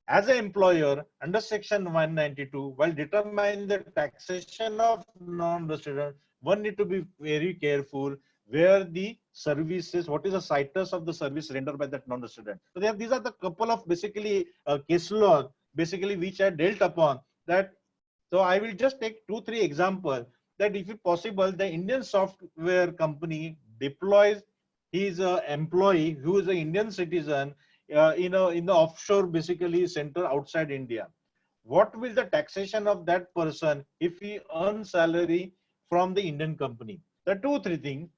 as an employer, under section 192, while determining the taxation of non-resident, one need to be very careful where the services, what is the situs of the service rendered by that non-resident. So these are the couple of basically case law, basically which I dealt upon that. So I will just take 2-3 examples that if it possible, the Indian software company deploys his employee who is an Indian citizen in the offshore basically center outside India. What will the taxation of that person if he earns salary from the Indian company? The 2-3 things.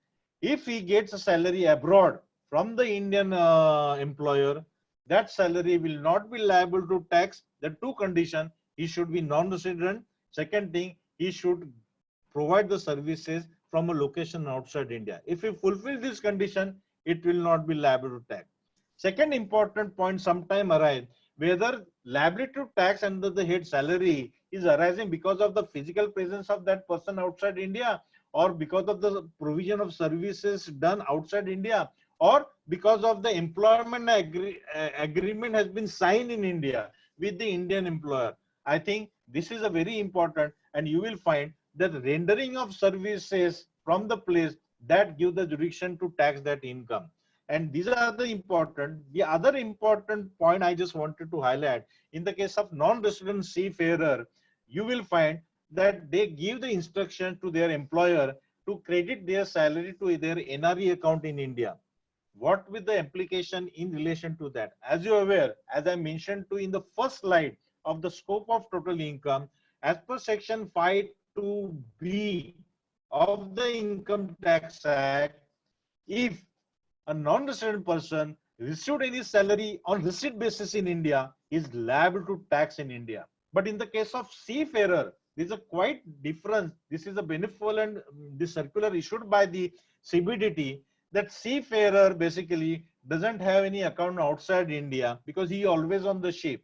If he gets a salary abroad from the Indian employer, that salary will not be liable to tax. The two conditions: he should be non-resident. Second thing, he should provide the services from a location outside India. If he fulfill this condition, it will not be liable to tax. Second important point sometime arise whether liability to tax under the head salary is arising because of the physical presence of that person outside India, or because of the provision of services done outside India, or because of the employment agreement has been signed in India with the Indian employer. I think this is a very important, and you will find that rendering of services from the place that give the jurisdiction to tax that income. And these are the important. The other important point I just wanted to highlight, in the case of non-resident seafarer, you will find that they give the instruction to their employer to credit their salary to their NRI account in India. What will the implication in relation to that? As you are aware, as I mentioned to in the first slide of the scope of total income, as per section 52B of the Income Tax Act, if a non-resident person received any salary on receipt basis in India is liable to tax in India. But in the case of seafarer, there is a quite difference. This is a benevolent, this circular issued by the CBDT, that seafarer basically doesn't have any account outside India because he always on the ship.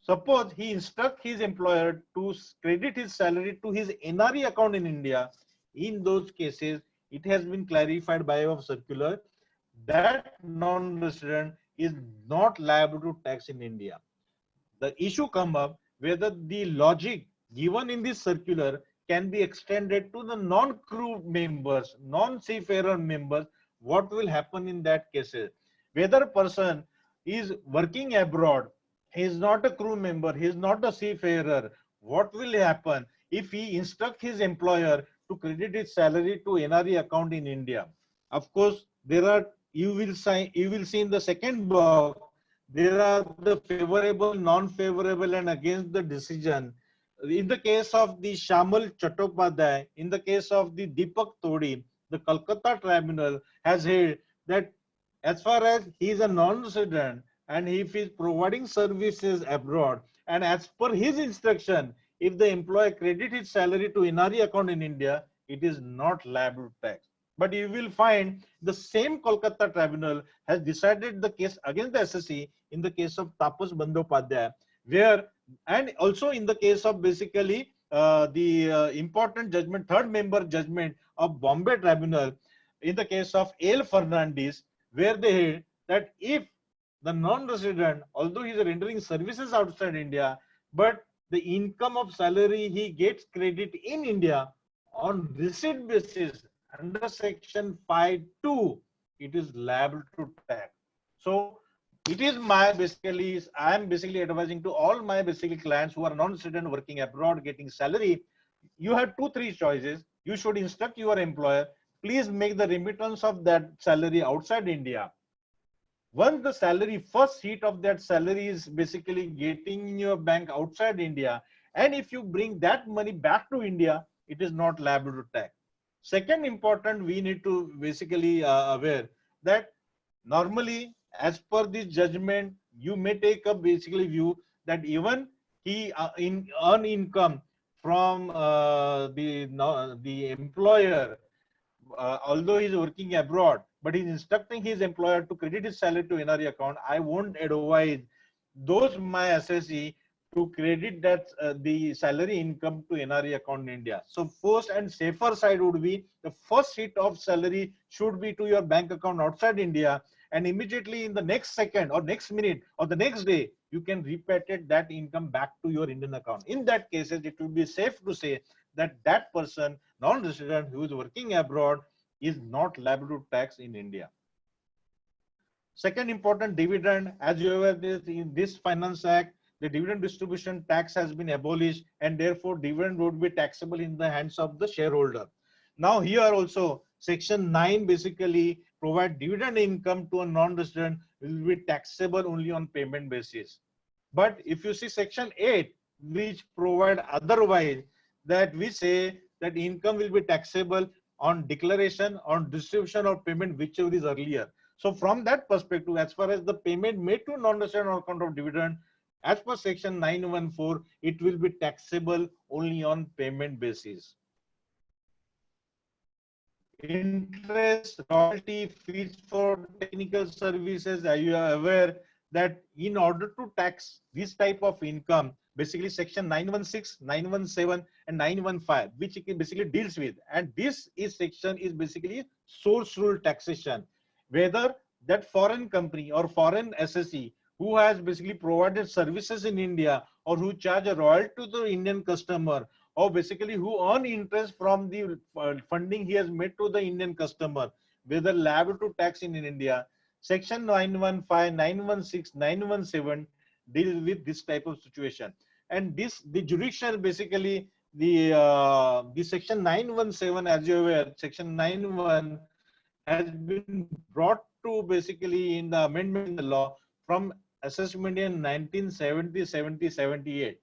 Suppose he instructs his employer to credit his salary to his NRI account in India. In those cases, it has been clarified by a circular that non-resident is not liable to tax in India. The issue come up whether the logic given in this circular can be extended to the non-crew members, non-seafarer members. What will happen in that cases? Whether a person is working abroad, he is not a crew member, he is not a seafarer, what will happen if he instructs his employer to credit his salary to NRI account in India? Of course, there are, you will see in the second box, there are the favorable, non-favorable and against the decision in the case of the Shamal Chattopadhyay, in the case of the Deepak Todi, the Kolkata tribunal has held that as far as he is a non-resident and if he is providing services abroad, and as per his instruction, if the employer credit his salary to NRE account in India, it is not liable to tax. But you will find the same Kolkata tribunal has decided the case against the SSE in the case of Tapas Bandyopadhyay, where, and also in the case of basically the important judgment, third member judgment of Bombay tribunal, in the case of L. Fernandez, where they held that if the non-resident, although he is rendering services outside India, but the income of salary he gets credit in India on receipt basis under section 5(2), it is liable to tax. So it is my basically, I am basically advising to all my basically clients who are non-resident working abroad getting salary. You have 2-3 choices. You should instruct your employer, please make the remittance of that salary outside India. Once the salary, first hit of that salary is basically getting in your bank outside India, and if you bring that money back to India, it is not liable to tax. Second important, we need to basically aware that normally as per this judgment, you may take a basically view that even he earn income from the employer, although he's working abroad, but he's instructing his employer to credit his salary to NRE account. I won't advise those my SSE to credit that the salary income to NRE account in India. So first and safer side would be the first hit of salary should be to your bank account outside India, and immediately in the next second or next minute or the next day, you can repatriate that income back to your Indian account. In that cases, it will be safe to say that that person, non-resident who is working abroad, is not liable to tax in India. Second important, dividend. As you are aware, in this Finance Act, the dividend distribution tax has been abolished, and therefore dividend would be taxable in the hands of the shareholder. Now here also section 9 basically provide dividend income to a non-resident will be taxable only on payment basis. But if you see section 8, which provide otherwise, that we say that income will be taxable on declaration, on distribution or payment, whichever is earlier. So from that perspective, as far as the payment made to non-resident on account of dividend, as per section 914, it will be taxable only on payment basis. Interest, royalty, fees for technical services, are you aware that in order to tax this type of income, basically section 916, 917 and 915, which it basically deals with, and this is section is basically source rule taxation, whether that foreign company or foreign SSE who has basically provided services in India or who charge a royalty to the Indian customer, or basically who earn interest from the funding he has made to the Indian customer, whether liable to tax in India. Section 915, 916, 917 deal with this type of situation. And this, the jurisdiction basically, the section 917, as you are aware, section 91 has been brought to basically in the amendment in the law from assessment in 1970, 70, 78.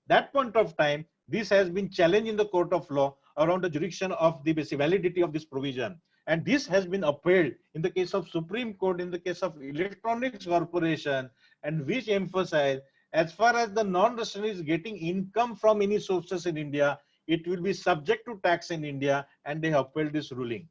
That point of time, this has been challenged in the court of law around the jurisdiction of the basic validity of this provision. And this has been upheld in the case of Supreme Court, in the case of Electronics Corporation, and which emphasize as far as the non-resident is getting income from any sources in India, it will be subject to tax in India, and they upheld this ruling.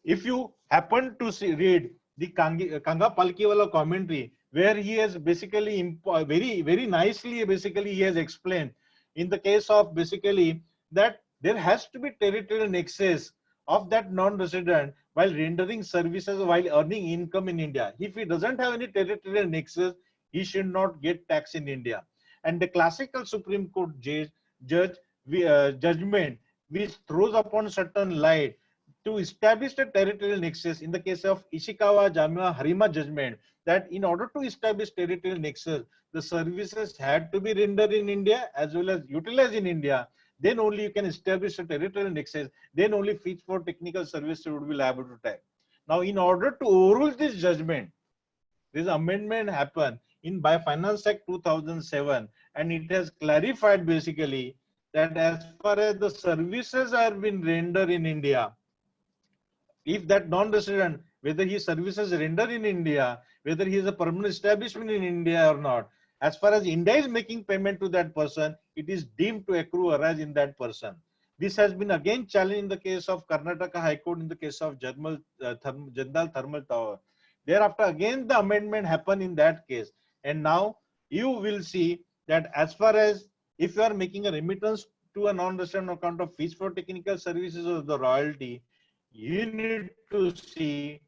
If you happen to read the Kanga Palkiwala commentary, where he has basically very nicely basically he has explained in the case of basically that there has to be territorial nexus of that non-resident while rendering services while earning income in India. If he doesn't have any territorial nexus, he should not get tax in India. And the classical Supreme Court judgment which throws upon certain light to establish the territorial nexus in the case of Ishikawa Jamia Harima judgment, that in order to establish territorial nexus, the services had to be rendered in India as well as utilized in India. Then only you can establish a territorial nexus. Then only fees for technical services would be liable to tax. Now, in order to overrule this judgment, this amendment happened in by Finance Act 2007, and it has clarified basically that as far as the services have been rendered in India, if that non-resident, whether his services rendered in India, whether he is a permanent establishment in India or not, as far as India is making payment to that person, it is deemed to accrue arise in that person. This has been again challenged in the case of Karnataka High Court in the case of Jindal Thermal Tower. Thereafter, again the amendment happened in that case, and now you will see that as far as if you are making a remittance to a non-resident on account of fees for technical services or the royalty, you need to see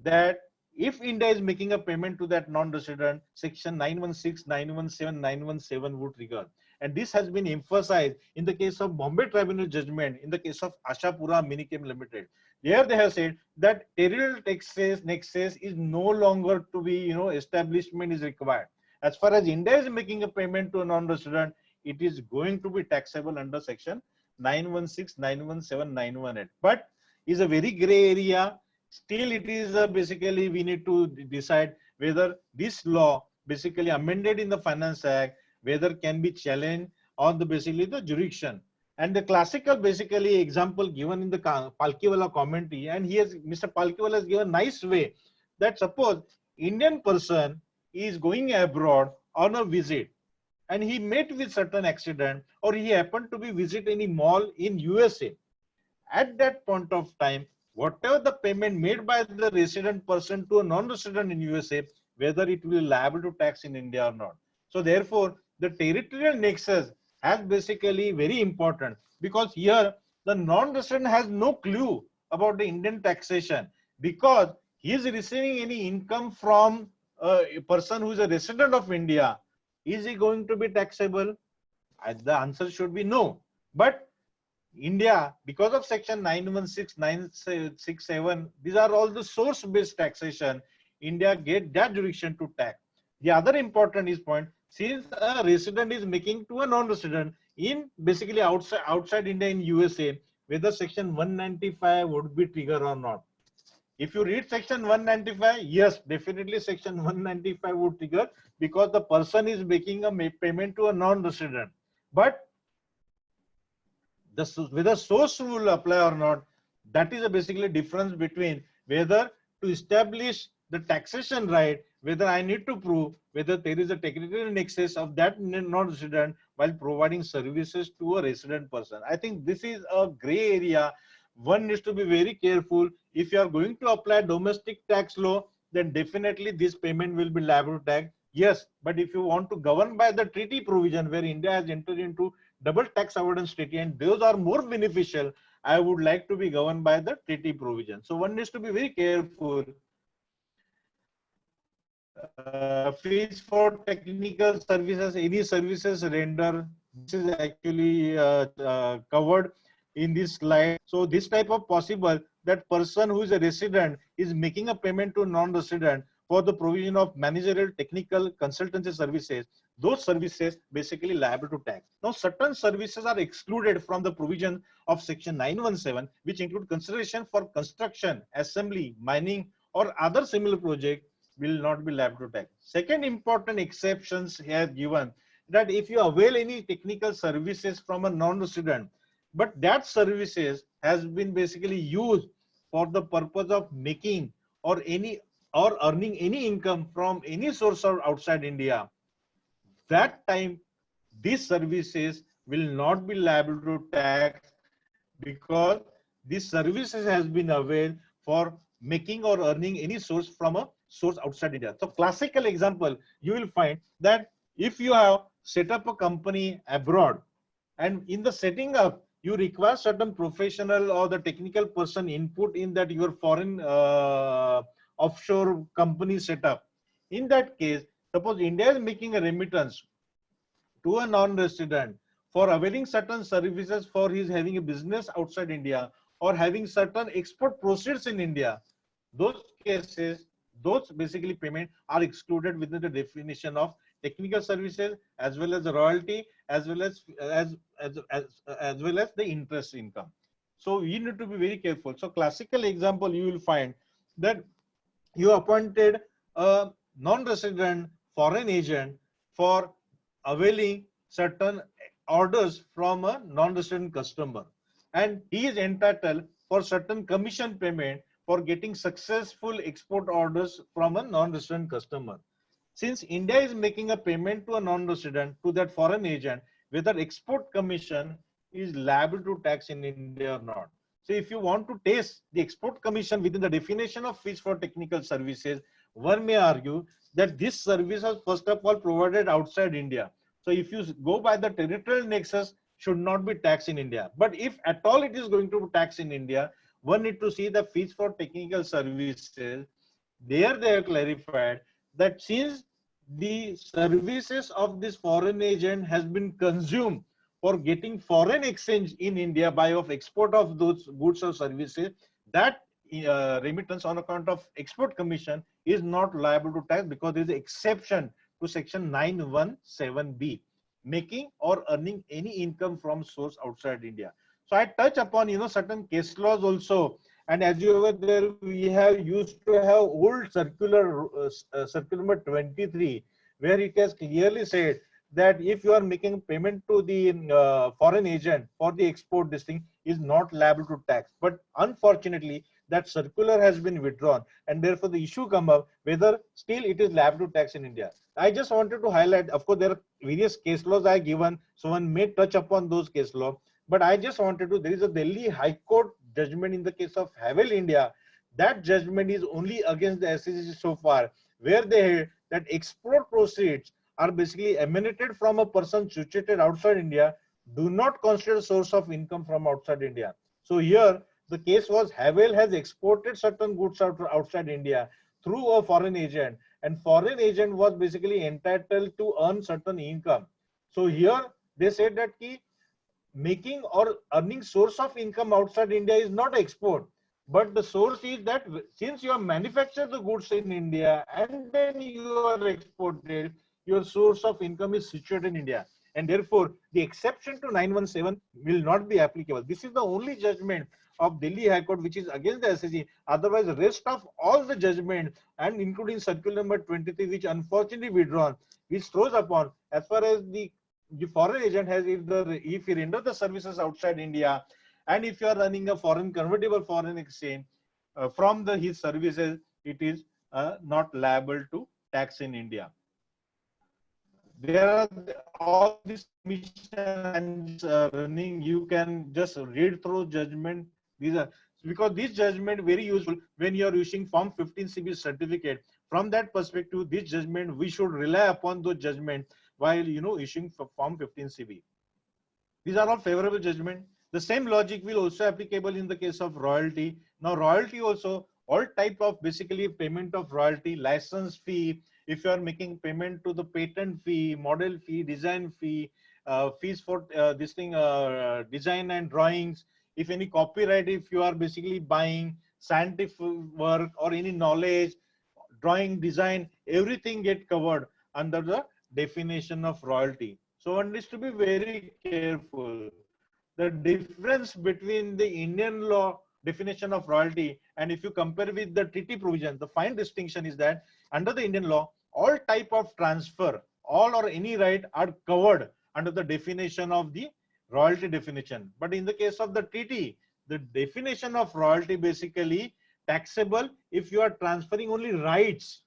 that if India is making a payment to that non-resident, section 916, 917, 917 would trigger. And this has been emphasized in the case of Bombay Tribunal judgment, in the case of Ashapura Minichem Limited. There they have said that territorial nexus is no longer to be, establishment is required. As far as India is making a payment to a non-resident, it is going to be taxable under section 916, 917, 918. But is a very gray area. Still, it is basically we need to decide whether this law basically amended in the Finance Act, whether can be challenged on the basically the jurisdiction. And the classical basically example given in the Palkiwala commentary, and Mr. Palkiwala has given a nice way that suppose Indian person is going abroad on a visit and he met with certain accident, or he happened to be visit any mall in USA. At that point of time, whatever the payment made by the resident person to a non-resident in USA, whether it will be liable to tax in India or not. So therefore, the territorial nexus has basically very important, because here the non-resident has no clue about the Indian taxation, because he is receiving any income from a person who is a resident of India. Is he going to be taxable? The answer should be no. But India, because of section 916, 967, these are all the source-based taxation. India get that jurisdiction to tax. The other important is point, since a resident is making to a non-resident in basically outside India in USA, whether section 195 would be trigger or not. If you read section 195, yes, definitely section 195 would trigger, because the person is making a payment to a non-resident. But whether source will apply or not, that is a basically difference between whether to establish the taxation right, whether I need to prove whether there is a technical nexus of that non-resident while providing services to a resident person. I think this is a gray area. One needs to be very careful. If you are going to apply domestic tax law, then definitely this payment will be liable to tax. Yes, but if you want to govern by the treaty provision where India has entered into double tax avoidance treaty, and those are more beneficial, I would like to be governed by the treaty provision. So one needs to be very careful. Fees for technical services, any services render, this is actually covered in this slide. So this type of possible that person who is a resident is making a payment to non-resident for the provision of managerial technical consultancy services, those services basically liable to tax. Now certain services are excluded from the provision of section 917, which include consideration for construction, assembly, mining or other similar project will not be liable to tax. Second important exceptions here given, that if you avail any technical services from a non-resident, but that services has been basically used for the purpose of making or earning any income from any source or outside India, that time these services will not be liable to tax, because these services has been availed for making or earning any source from a source outside India. So classical example, you will find that if you have set up a company abroad, and in the setting up you require certain professional or the technical person input in that your foreign offshore company setup. In that case, suppose India is making a remittance to a non-resident for availing certain services for his having a business outside India or having certain export proceeds in India, those cases, those basically payment are excluded within the definition of technical services, as well as the royalty, as well as the interest income. So you need to be very careful. So classical example, you will find that you appointed a non-resident foreign agent for availing certain orders from a non-resident customer, and he is entitled for certain commission payment for getting successful export orders from a non-resident customer. Since India is making a payment to a non-resident to that foreign agent, whether export commission is liable to tax in India or not. So if you want to taste the export commission within the definition of fees for technical services, one may argue that this service was first of all provided outside India. So if you go by the territorial nexus, should not be taxed in India. But if at all it is going to be taxed in India, one need to see the fees for technical services. There they have clarified that since the services of this foreign agent has been consumed for getting foreign exchange in India by of export of those goods or services, that remittance on account of export commission is not liable to tax, because there is an exception to section 917B, making or earning any income from source outside India. So I touch upon certain case laws also. And as you were there, we have used to have old circular number 23, where it has clearly said that if you are making payment to the foreign agent for the export, this thing is not liable to tax. But unfortunately, that circular has been withdrawn, and therefore the issue come up whether still it is liable to tax in India. I just wanted to highlight, of course, there are various case laws I given, so one may touch upon those case law. But I just wanted to, there is a Delhi High Court judgment in the case of Athavale, India. That judgment is only against the SEC so far, where they held that export proceeds are basically emanated from a person situated outside India, do not consider source of income from outside India. So here, the case was Athavale has exported certain goods outside India through a foreign agent, and foreign agent was basically entitled to earn certain income. So here, they said that making or earning source of income outside India is not export, but the source is that since you have manufactured the goods in India and then you are exported, your source of income is situated in India, and therefore the exception to 917 will not be applicable. This is the only judgment of Delhi High Court which is against the SEC. Otherwise, the rest of all the judgment, and including circular number 23, which unfortunately withdrawn, which throws upon, as far as the foreign agent has, if he render the services outside India, and if you are running a foreign convertible foreign exchange from his services, it is not liable to tax in India. There are all these commissions running. You can just read through judgment. These are, because this judgment very useful when you are using Form 15CB certificate. From that perspective, this judgment, we should rely upon those judgment while issuing Form 15CB. These are all favorable judgment. The same logic will also applicable in the case of royalty. Now royalty also, all type of basically payment of royalty, license fee, if you are making payment to the patent fee, model fee, design fee, fees for design and drawings, if any copyright, if you are basically buying scientific work or any knowledge, drawing, design, everything get covered under the definition of royalty. So one needs to be very careful. The difference between the Indian law definition of royalty and if you compare with the treaty provision, the fine distinction is that under the Indian law, all type of transfer, all or any right are covered under the definition of the royalty definition. But in the case of the treaty, the definition of royalty basically taxable if you are transferring only rights.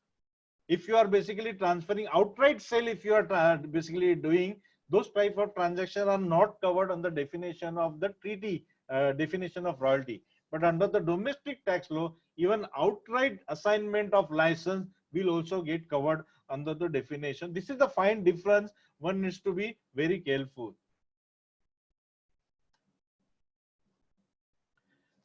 If you are basically transferring outright sale, if you are basically doing those type of transactions are not covered on the definition of the treaty definition of royalty. But under the domestic tax law, even outright assignment of license will also get covered under the definition. This is the fine difference. One needs to be very careful.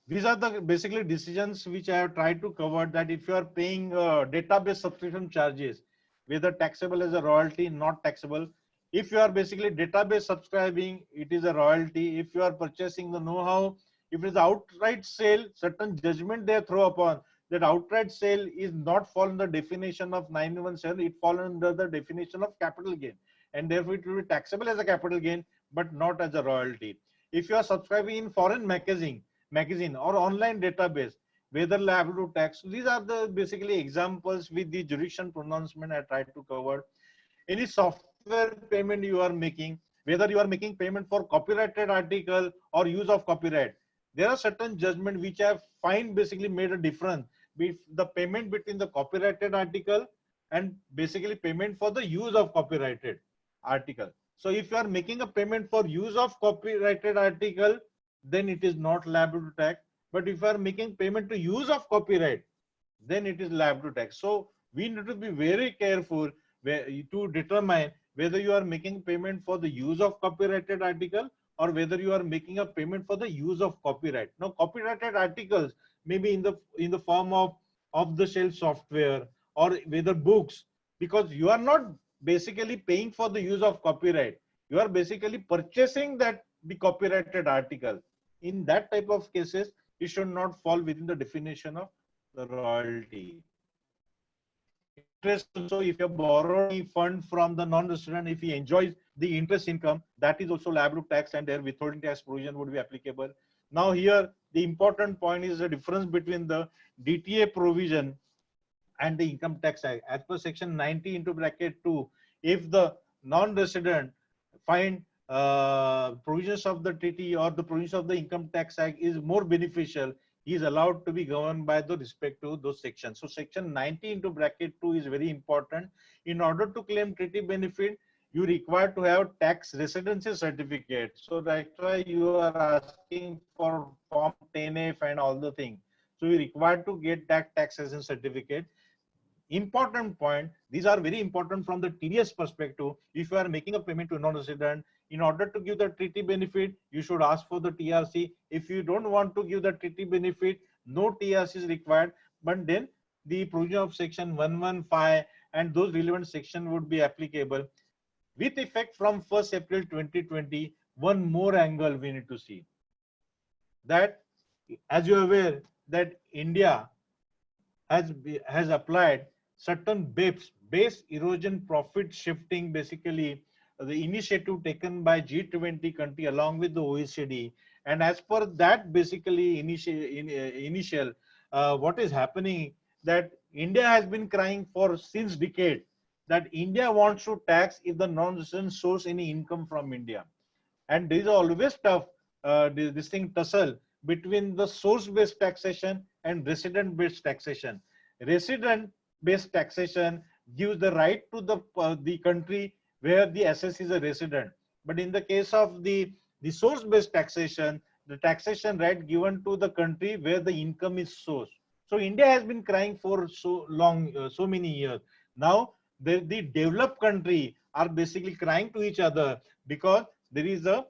These are the basically decisions which I have tried to cover, that if you are paying database subscription charges, whether taxable as a royalty, not taxable. If you are basically database subscribing, it is a royalty. If you are purchasing the know-how, if it is outright sale, certain judgment they throw upon that outright sale is not fall in the definition of 917, it falls under the definition of capital gain, and therefore it will be taxable as a capital gain, but not as a royalty. If you are subscribing in foreign magazine or online database, whether liable to tax. These are the basically examples with the jurisdiction pronouncement I tried to cover. Any software payment you are making, whether you are making payment for copyrighted article or use of copyright. There are certain judgment which have find basically made a difference with the payment between the copyrighted article and basically payment for the use of copyrighted article. So if you are making a payment for use of copyrighted article, then it is not liable to tax. But if you are making payment to use of copyright, then it is liable to tax. So we need to be very careful to determine whether you are making payment for the use of copyrighted article or whether you are making a payment for the use of copyright. Now, copyrighted articles may be in the form of off-the-shelf software or whether books, because you are not basically paying for the use of copyright. You are basically purchasing the copyrighted article. In that type of cases, it should not fall within the definition of the royalty. Interest also, if you borrow any fund from the non-resident, if he enjoys the interest income, that is also liable to tax, and their withholding tax provision would be applicable. Now here, the important point is the difference between the DTA provision and the Income Tax Act. As per section 90 into bracket 2, if the non-resident find provisions of the treaty or the provisions of the Income Tax Act is more beneficial, he is allowed to be governed by the respect to those sections. So section 90 into bracket 2 is very important. In order to claim treaty benefit, you require to have tax residency certificate. So that's why you are asking for form 10F and all the things. So you require to get that tax residency certificate. Important point, these are very important from the TDS perspective. If you are making a payment to a non-resident, in order to give the treaty benefit, you should ask for the TRC. If you don't want to give the treaty benefit, no TRC is required, but then the provision of section 115 and those relevant section would be applicable. With effect from 1st April 2020, one more angle we need to see. That, as you are aware, that India has applied certain BEPS, base erosion profit shifting, basically the initiative taken by G20 country along with the OECD. And as per that, basically initial what is happening, that India has been crying for since decade that India wants to tax if the non-resident source any income from India. And there is always tough this thing tussle between the source-based taxation and resident-based taxation. Resident-based taxation gives the right to the country where the assessee is a resident. But in the case of the source-based taxation, the taxation right given to the country where the income is sourced. So India has been crying for so long, so many years. Now the developed country are basically crying to each other because there is a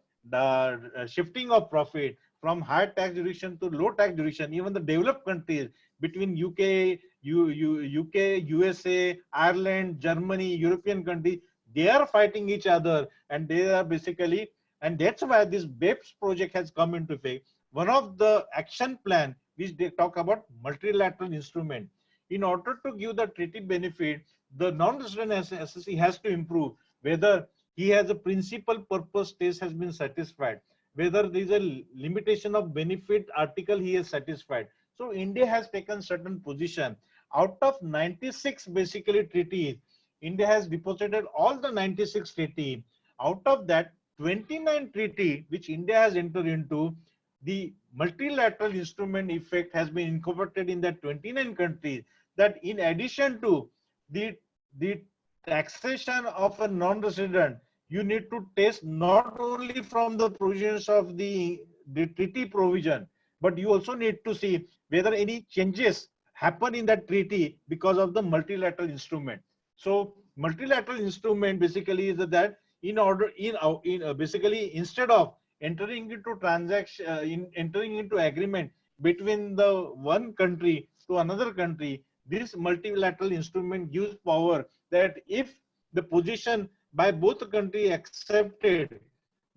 shifting of profit from high tax jurisdiction to low tax jurisdiction. Even the developed countries between UK, USA, Ireland, Germany, European countries, they are fighting each other, and they are basically, and that's why this BEPS project has come into effect. One of the action plan which they talk about multilateral instrument. In order to give the treaty benefit, the non-resident assessee has to improve whether he has a principal purpose test has been satisfied, whether there is a limitation of benefit article he has satisfied. So India has taken certain position. Out of 96 basically treaties, India has deposited all the 96 treaty. Out of that, 29 treaty which India has entered into, the multilateral instrument effect has been incorporated in that 29 countries, that in addition to the taxation of a non-resident, you need to test not only from the provisions of the treaty provision, but you also need to see whether any changes happen in that treaty because of the multilateral instrument. So multilateral instrument basically is that basically instead of entering into entering into agreement between the one country to another country, this multilateral instrument gives power that if the position by both countries accepted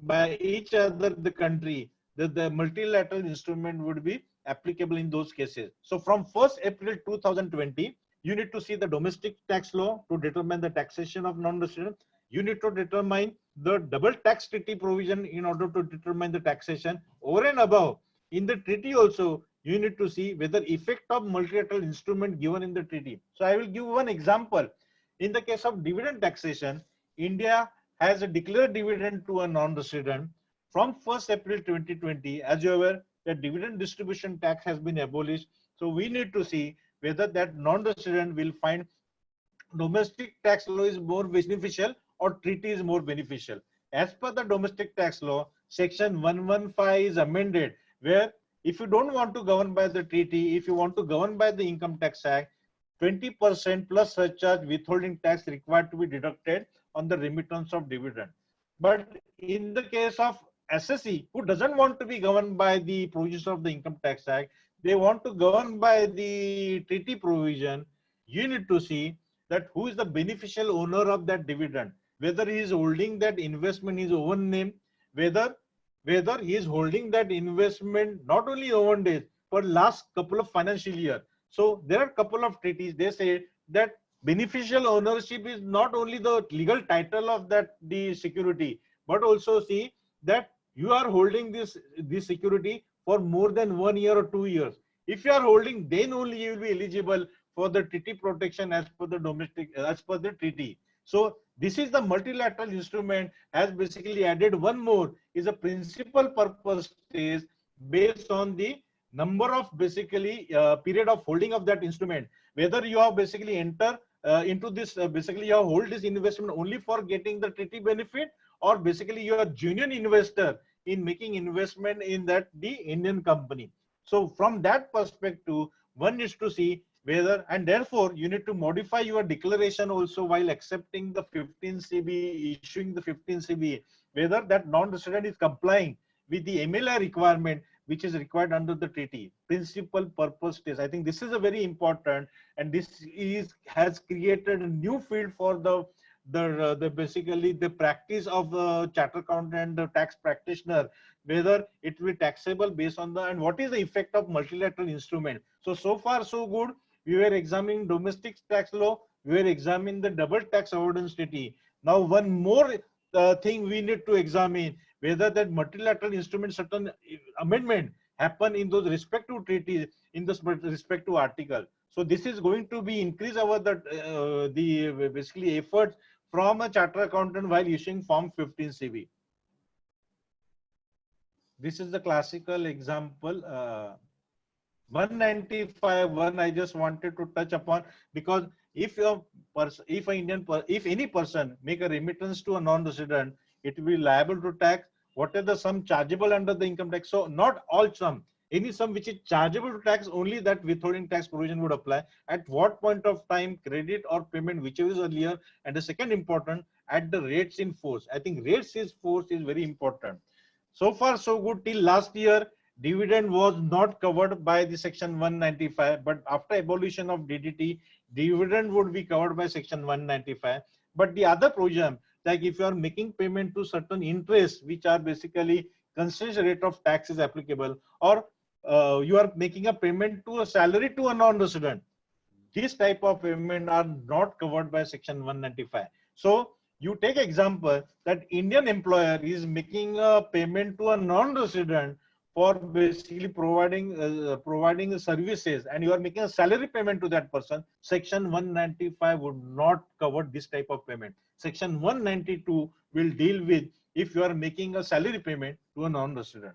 by each other the country, that the multilateral instrument would be applicable in those cases. So from 1st April 2020, you need to see the domestic tax law to determine the taxation of non-resident. You need to determine the double tax treaty provision in order to determine the taxation. Over and above, in the treaty also, you need to see whether effect of multilateral instrument given in the treaty. So I will give one example. In the case of dividend taxation, India has declared dividend to a non-resident from 1st April 2020, as you are aware, the dividend distribution tax has been abolished. So we need to see whether that non-resident will find domestic tax law is more beneficial or treaty is more beneficial. As per the domestic tax law, section 115 is amended, where if you don't want to govern by the treaty, if you want to govern by the Income Tax Act, 20% plus surcharge withholding tax required to be deducted on the remittance of dividend. But in the case of SSE, who doesn't want to be governed by the provisions of the Income Tax Act, they want to govern by the treaty provision, you need to see that who is the beneficial owner of that dividend, whether he is holding that investment in his own name, whether he is holding that investment not only own days, but last couple of financial year. So there are a couple of treaties, they say that beneficial ownership is not only the legal title of that the security, but also see that you are holding this security for more than 1 year or 2 years. If you are holding, then only you will be eligible for the treaty protection as per the domestic, as per the treaty. So this is the multilateral instrument has basically added one more, is a principal purpose is based on the number of basically period of holding of that instrument. Whether you have basically enter into this, basically you have hold this investment only for getting the treaty benefit, or basically you are a genuine investor in making investment in that the Indian company. So from that perspective, one is to see whether, and therefore you need to modify your declaration also while accepting the 15 CB, issuing the 15 CB, whether that non-resident is complying with the MLI requirement which is required under the treaty. Principal purpose test. I think this is a very important, and this is has created a new field for the basically the practice of the charter accountant and the tax practitioner, whether it will be taxable based on the, and what is the effect of multilateral instrument. So far so good. We were examining domestic tax law, we were examining the double tax avoidance treaty. Now one more thing we need to examine, whether that multilateral instrument certain amendment happen in those respective treaties in the respective article. So this is going to be increase our the basically efforts from a charter accountant while issuing form 15 CB. This is the classical example. 195 one I just wanted to touch upon, because if any person make a remittance to a non-resident, it will be liable to tax. What are the sum chargeable under the income tax? So not all sum, any sum which is chargeable to tax, only that withholding tax provision would apply. At what point of time, credit or payment, whichever is earlier. And the second important, at the rates in force. I think rates in force is very important. So far so good. Till last year, dividend was not covered by the section 195, but after abolition of DDT, dividend would be covered by section 195. But the other provision, like if you are making payment to certain interests which are basically concession rate of tax is applicable, or you are making a payment to a salary to a non-resident, this type of payment are not covered by section 195. So you take example that Indian employer is making a payment to a non-resident for basically providing services, and you are making a salary payment to that person. Section 195 would not cover this type of payment. Section 192 will deal with if you are making a salary payment to a non-resident.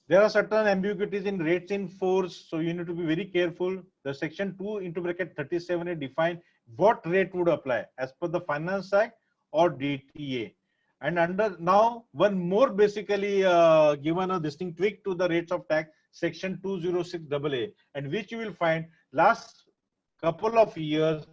There are certain ambiguities in rates in force, so you need to be very careful. The section 2 into bracket 37 define what rate would apply as per the Finance Act or DTA. And under now one more basically given a distinct tweak to the rates of tax, section 206AA, and which you will find last couple of years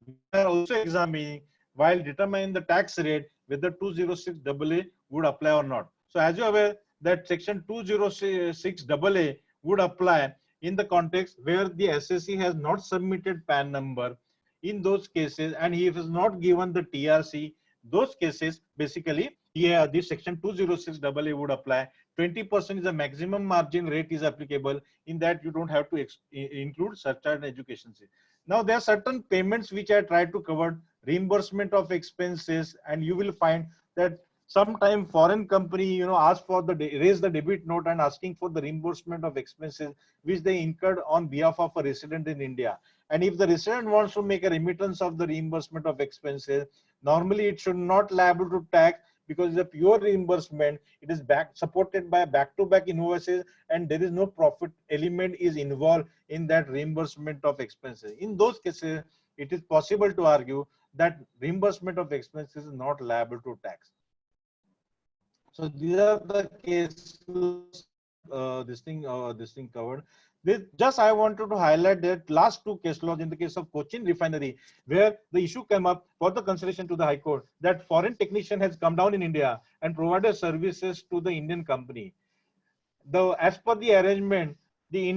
we are also examining while determining the tax rate whether 206AA would apply or not. So as you are aware that section 206AA would apply in the context where the SSE has not submitted PAN number. In those cases, and he has not given the TRC, those cases basically, yeah, this section 206AA would apply. 20% is the maximum margin rate is applicable. In that, you don't have to include surcharge and education. Now, there are certain payments which I tried to cover, reimbursement of expenses, and you will find that sometime foreign company, ask for the raise the debit note and asking for the reimbursement of expenses which they incurred on behalf of a resident in India. And if the resident wants to make a remittance of the reimbursement of expenses, Normally, it should not liable to tax because it's a pure reimbursement. It is supported by back-to-back invoices, and there is no profit element is involved in that reimbursement of expenses. In those cases, it is possible to argue that reimbursement of expenses is not liable to tax. So these are the cases this thing covered. Just I wanted to highlight that last two case laws in the case of Cochin refinery, where the issue came up for the consideration to the High Court that foreign technician has come down in India and provided services to the Indian company. As per the arrangement, the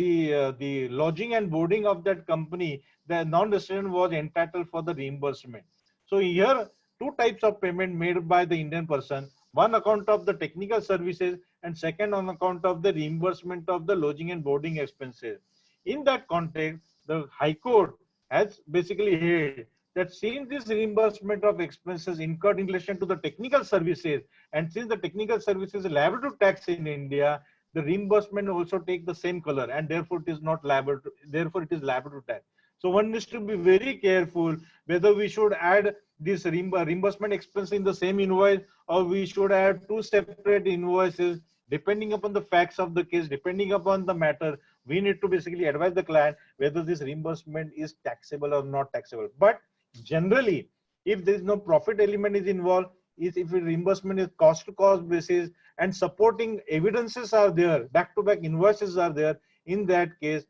the lodging and boarding of that company, the non-resident was entitled for the reimbursement. So here, two types of payment made by the Indian person: one account of the technical services, and second on account of the reimbursement of the lodging and boarding expenses. In that context, the High Court has basically held that since this reimbursement of expenses incurred in relation to the technical services, and since the technical services is liable to tax in India, the reimbursement also take the same color, and therefore it is not liable to, therefore it is liable to tax. So one needs to be very careful whether we should add this reimbursement expense in the same invoice, or we should add two separate invoices. Depending upon the facts of the case, depending upon the matter, we need to basically advise the client whether this reimbursement is taxable or not taxable. But generally, if there is no profit element is involved, if reimbursement is cost to cost basis and supporting evidences are there, back to back invoices are there, in that case,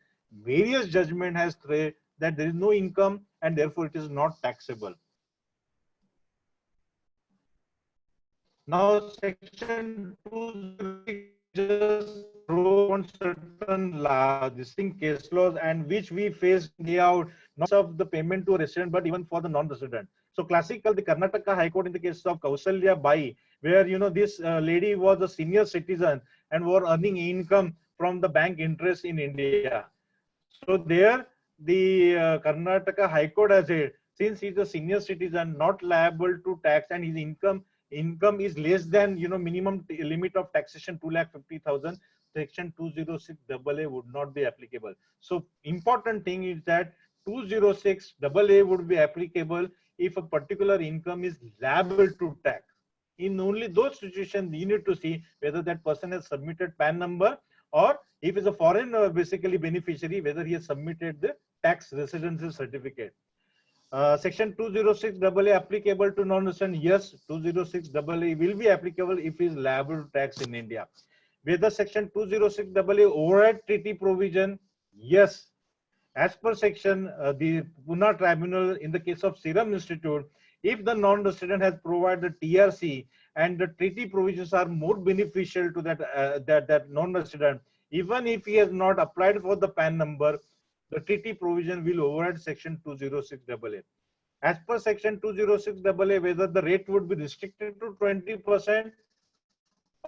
various judgment has said that there is no income and therefore it is not taxable. Now, section 206 just throw on certain distinct case laws and which we face out not of the payment to a resident but even for the non-resident. So classical, the Karnataka High Court in the case of Kausalya Bai, where this lady was a senior citizen and were earning income from the bank interest in India. So there the Karnataka High Court has said, since he's a senior citizen, not liable to tax, and his income is less than minimum limit of taxation 2,50,000, section 206AA would not be applicable. So important thing is that 206AA would be applicable if a particular income is liable to tax. In only those situations you need to see whether that person has submitted PAN number, or if it's a foreign basically beneficiary, whether he has submitted the tax residency certificate. Section 206AA applicable to non-resident? Yes, 206AA will be applicable if he is liable to tax in India. Whether section 206AA override treaty provision? Yes. As per section, the Pune Tribunal in the case of Serum Institute, if the non-resident has provided TRC and the treaty provisions are more beneficial to that non-resident, even if he has not applied for the PAN number, the treaty provision will override section 206AA. As per section 206AA, whether the rate would be restricted to 20%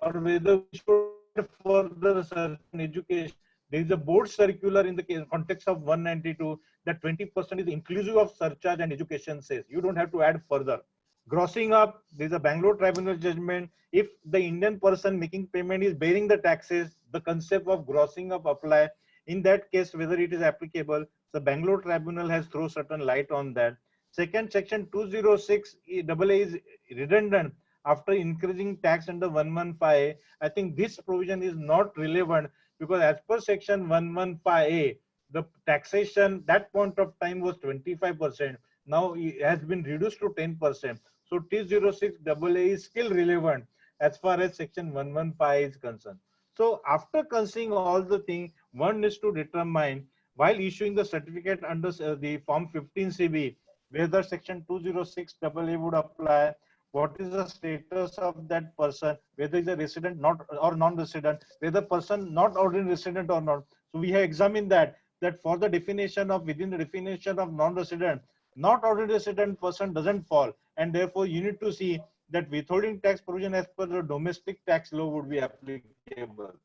or whether we should further certain education. There is a board circular in the context of 192 that 20% is inclusive of surcharge and education says. You don't have to add further. Grossing up, there is a Bangalore Tribunal judgment. If the Indian person making payment is bearing the taxes, the concept of grossing up apply. In that case, whether it is applicable, the Bangalore Tribunal has thrown certain light on that. Second, section 206AA is redundant after increasing tax under 115A. I think this provision is not relevant because as per section 115A, the taxation that point of time was 25%. Now it has been reduced to 10%. So 206AA is still relevant as far as section 115A is concerned. So after considering all the things, one needs to determine while issuing the certificate under the form 15CB, whether section 206AA would apply, what is the status of that person, whether is a resident not or non-resident, whether person not ordinary resident or not. So we have examined that for the definition of within the definition of non-resident, not ordinary resident person doesn't fall, and therefore you need to see that withholding tax provision as per the domestic tax law would be applicable.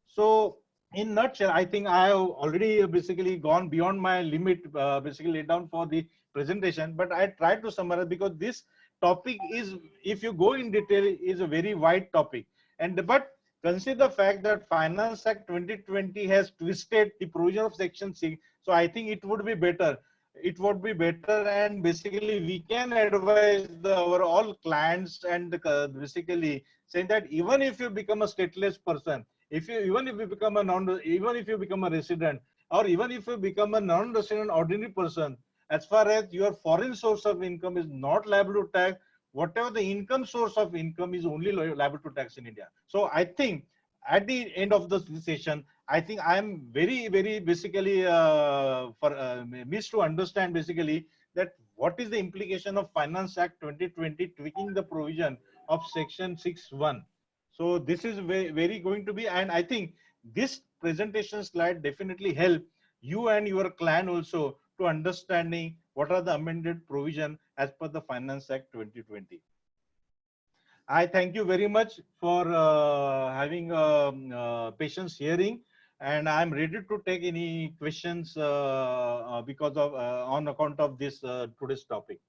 So in nutshell, I think I have already basically gone beyond my limit, basically laid down for the presentation, but I tried to summarize because this topic is, if you go in detail, is a very wide topic. But consider the fact that Finance Act 2020 has twisted the provision of section 6. So I think it would be better it would be better, and basically we can advise our all clients and basically saying that even if you become a stateless person, if you even if you become a even if you become a resident, or even if you become a non-resident ordinary person, as far as your foreign source of income is not liable to tax, whatever the income source of income is only liable to tax in India. So I think at the end of the session, I think I am very basically missed to understand basically that what is the implication of Finance Act 2020 tweaking the provision of Section 6(1). So this is very going to be, and I think this presentation slide definitely help you and your client also to understanding what are the amended provision as per the Finance Act 2020. I thank you very much for having patience hearing, and I'm ready to take any questions because of on account of this today's topic.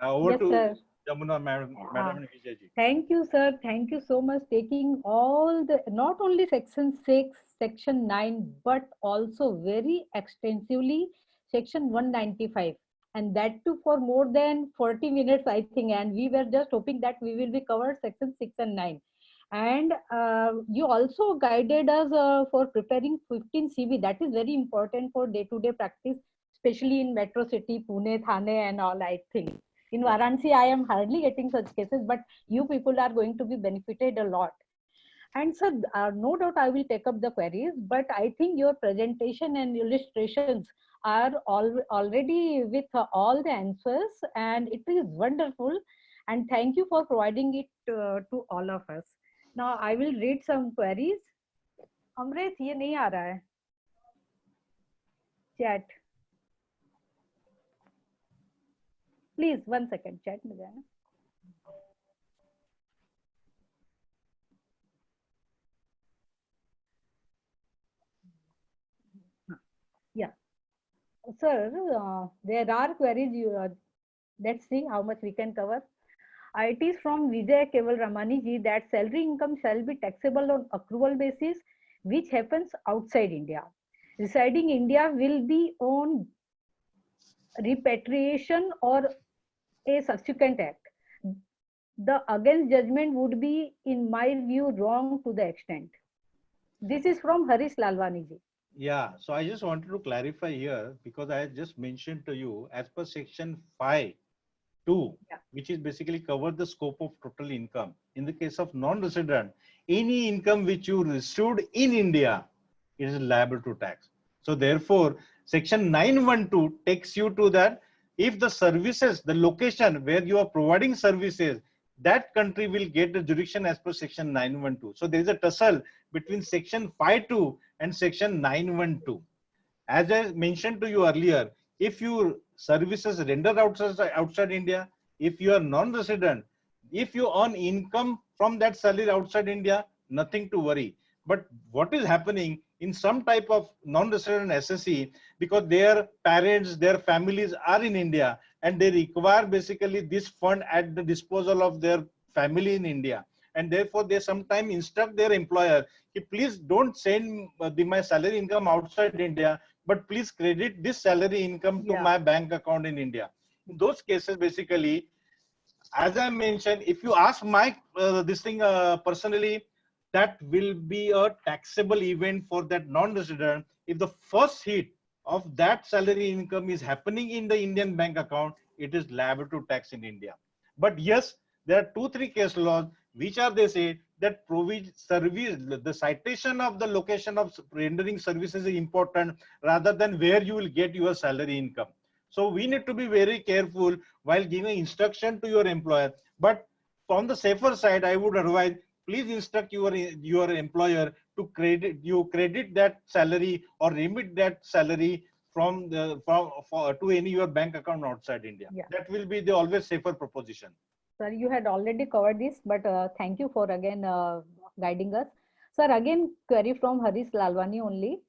Over Yes, to sir. Jamuna, Madam, Uh, Madam and Vijay ji. Thank you, sir. Thank you so much taking all the, not only section 6, section 9, but also very extensively section 195. And that too for more than 40 minutes, I think. And we were just hoping that we will be covered section 6 and 9. And you also guided us for preparing 15 CV. That is very important for day-to-day practice, especially in metro city, Pune, Thane and all, I think. In Yeah. Varanasi, I am hardly getting such cases, but you people are going to be benefited a lot. And so, no doubt I will take up the queries, but I think your presentation and illustrations are already with all the answers, and it is wonderful. And thank you for providing it to all of us. Now, I will read some queries. अमृत ये नहीं आ रहा है chat. Please, 1 second, chat में जाना. Yeah. Sir, there are queries. Let's see how much we can cover. It is from Vijay Keval Ramani ji that salary income shall be taxable on accrual basis, which happens outside India. Residing India will be on repatriation or a subsequent act. The against judgment would be, in my view, wrong to the extent. This is from Harish Lalwani ji. Yeah, so I just wanted to clarify here because I just mentioned to you as per section 5(2), Yeah. which is basically cover the scope of total income. In the case of non-resident, any income which you received in India is liable to tax. So therefore, section 9(1)(2) takes you to that if the services, the location where you are providing services, that country will get the jurisdiction as per section 9(1)(2). So there is a tussle between section 5(2) and section 9(1)(2). As I mentioned to you earlier, if your services rendered outside India, if you are non-resident, if you earn income from that salary outside India, nothing to worry. But what is happening in some type of non-resident SSE, because their parents, their families are in India and they require basically this fund at the disposal of their family in India. And therefore they sometimes instruct their employer, please don't send my salary income outside India, but please credit this salary income to my bank account in India. In those cases, basically, as I mentioned, if you ask my this thing personally, that will be a taxable event for that non-resident. If the first hit of that salary income is happening in the Indian bank account, it is liable to tax in India. But yes, there are 2-3 case laws which are, they say that service, the citation of the location of rendering services is important rather than where you will get your salary income. So we need to be very careful while giving instruction to your employer. But from the safer side, I would advise, please instruct your employer to credit that salary or remit that salary from to any your bank account outside India. Yeah. That will be the always safer proposition. Sir, you had already covered this, but thank you for again guiding us. Sir, again query from Harish Lalwani only.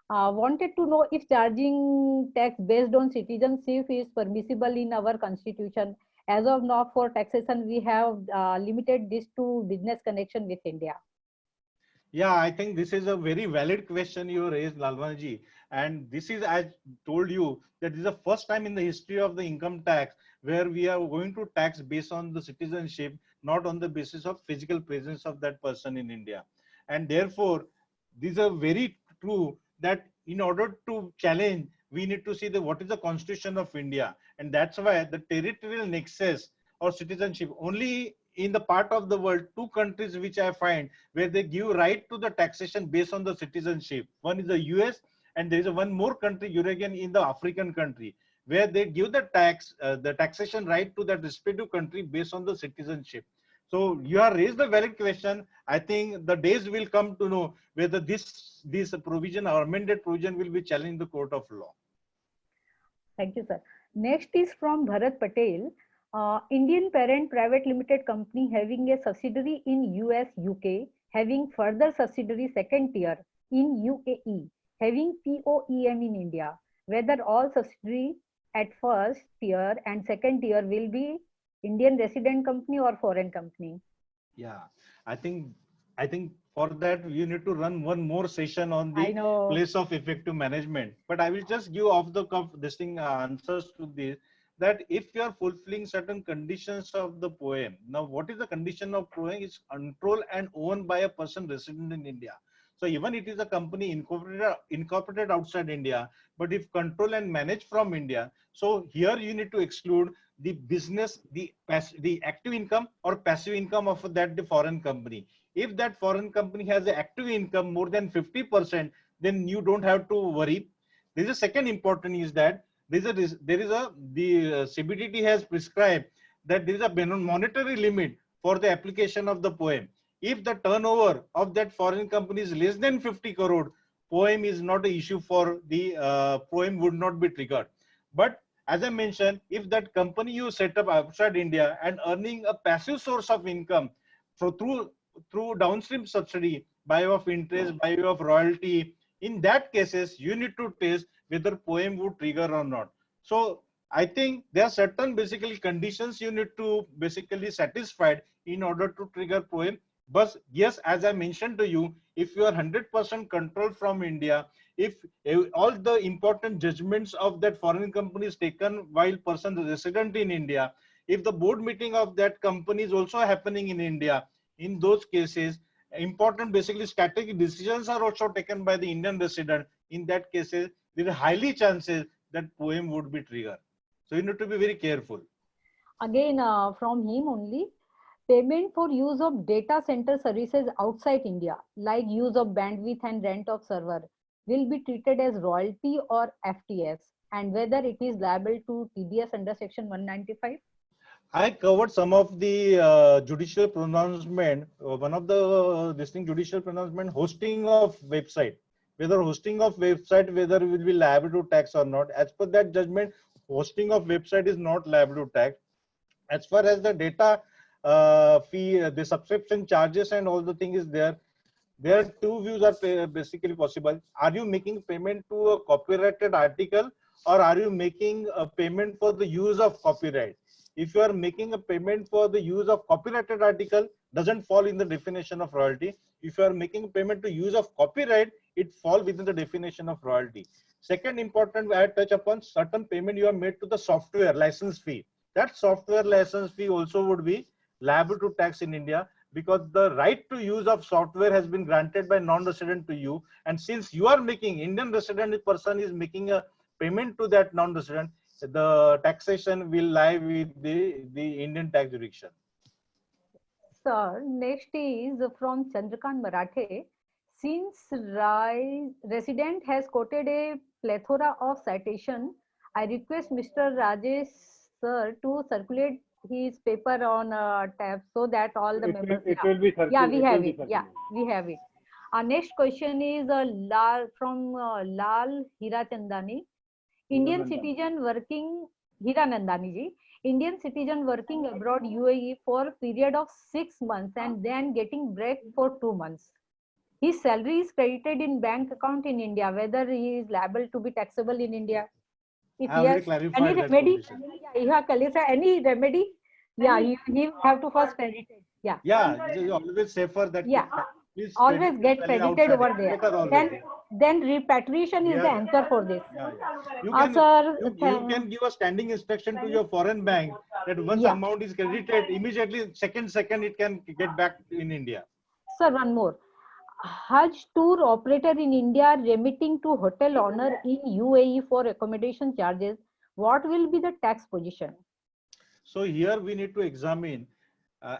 Wanted to know if charging tax based on citizenship is permissible in our constitution. As of now, for taxation, we have limited this to business connection with India. Yeah, I think this is a very valid question you raised, Lalwani. And this is, as told you, that this is the first time in the history of the income tax where we are going to tax based on the citizenship, not on the basis of physical presence of that person in India. And therefore, these are very true that in order to challenge, we need to see the what is the constitution of India. And that's why the territorial nexus or citizenship only in the part of the world, two countries which I find where they give right to the taxation based on the citizenship. One is the US, and there is a one more country, European, in the African country, where they give the taxation right to that respective country based on the citizenship. So you have raised a valid question. I think the days will come to know whether this provision or amended provision will be challenged in the court of law. Thank you, sir. Next is from Bharat Patel. Indian parent private limited company having a subsidiary in US, UK, having further subsidiary second tier in UAE, having POEM in India. Whether all subsidiary at first tier and second tier will be Indian resident company or foreign company. Yeah, I think I think for that you need to run one more session on I the know. place of effective management. But I will just give off the cuff this thing answers to this, that if you are fulfilling certain conditions of the poem. Now, what is the condition of poem? Is controlled and owned by a person resident in India. So even it is a company incorporated outside India, but if control and managed from India, so here you need to exclude the business, the active income or passive income of that the foreign company. If that foreign company has an active income more than 50%, then you don't have to worry. There is a second important is that the CBDT has prescribed that there is a monetary limit for the application of the poem. If the turnover of that foreign company is less than 50 crore, poem is not an issue for the poem would not be triggered. But as I mentioned, if that company you set up outside India and earning a passive source of income through downstream subsidy by way of interest, by way of royalty, in that cases you need to test whether poem would trigger or not. So I think there are certain basically conditions you need to basically satisfied in order to trigger poem. But yes, as I mentioned to you, if you are 100% control from India, if all the important judgments of that foreign company is taken while person is resident in India, if the board meeting of that company is also happening in India, in those cases, important basically strategic decisions are also taken by the Indian resident. In that cases, there are highly chances that poem would be triggered. So you need to be very careful. Again, from him only, payment for use of data center services outside India, like use of bandwidth and rent of server, will be treated as royalty or FTS, and whether it is liable to TDS under Section 195. I covered some of the judicial pronouncement. One of the this thing judicial pronouncement, hosting of website, whether hosting of website, whether it will be liable to tax or not. As per that judgment, hosting of website is not liable to tax. As far as the data fee, the subscription charges and all the thing is there. There are two views are basically possible. Are you making payment to a copyrighted article, or are you making a payment for the use of copyright? If you are making a payment for the use of copyrighted article, doesn't fall in the definition of royalty. If you are making payment to use of copyright, it falls within the definition of royalty. Second important, I touch upon certain payment you have made to the software license fee. That software license fee also would be liable to tax in India, because the right to use of software has been granted by non-resident to you. And since you are making, Indian resident person is making a payment to that non-resident, the taxation will lie with the Indian tax jurisdiction. Sir, next is from Chandrakant Marathe. Since resident has quoted a plethora of citation, I request Mr. Rajesh sir to circulate his paper on tab so that all the members. It will be Yeah, we have it. circulated. Yeah, we have it. Our next question is Lal from Lal Hirachandani. Indian citizen working Hiranandani ji, Indian citizen working abroad UAE for a period of 6 months and then getting break for 2 months. His salary is credited in bank account in India, whether he is liable to be taxable in India. If I yes, already any clarified that remedy, position. yeah, you have clarified any remedy, yeah, he have to first credit it. Yeah. Yeah, it is always safer that Yeah. Please always credit get the salary credited outside. over there. Better always. Then repatriation is the Yeah, anchor for this. yeah, yeah. You Sir, you can give a standing instruction to your foreign bank that once yeah. amount is credited, immediately second it can get back in India. Sir, one more. Hajj tour operator in India remitting to hotel owner in UAE for accommodation charges. What will be the tax position? So here we need to examine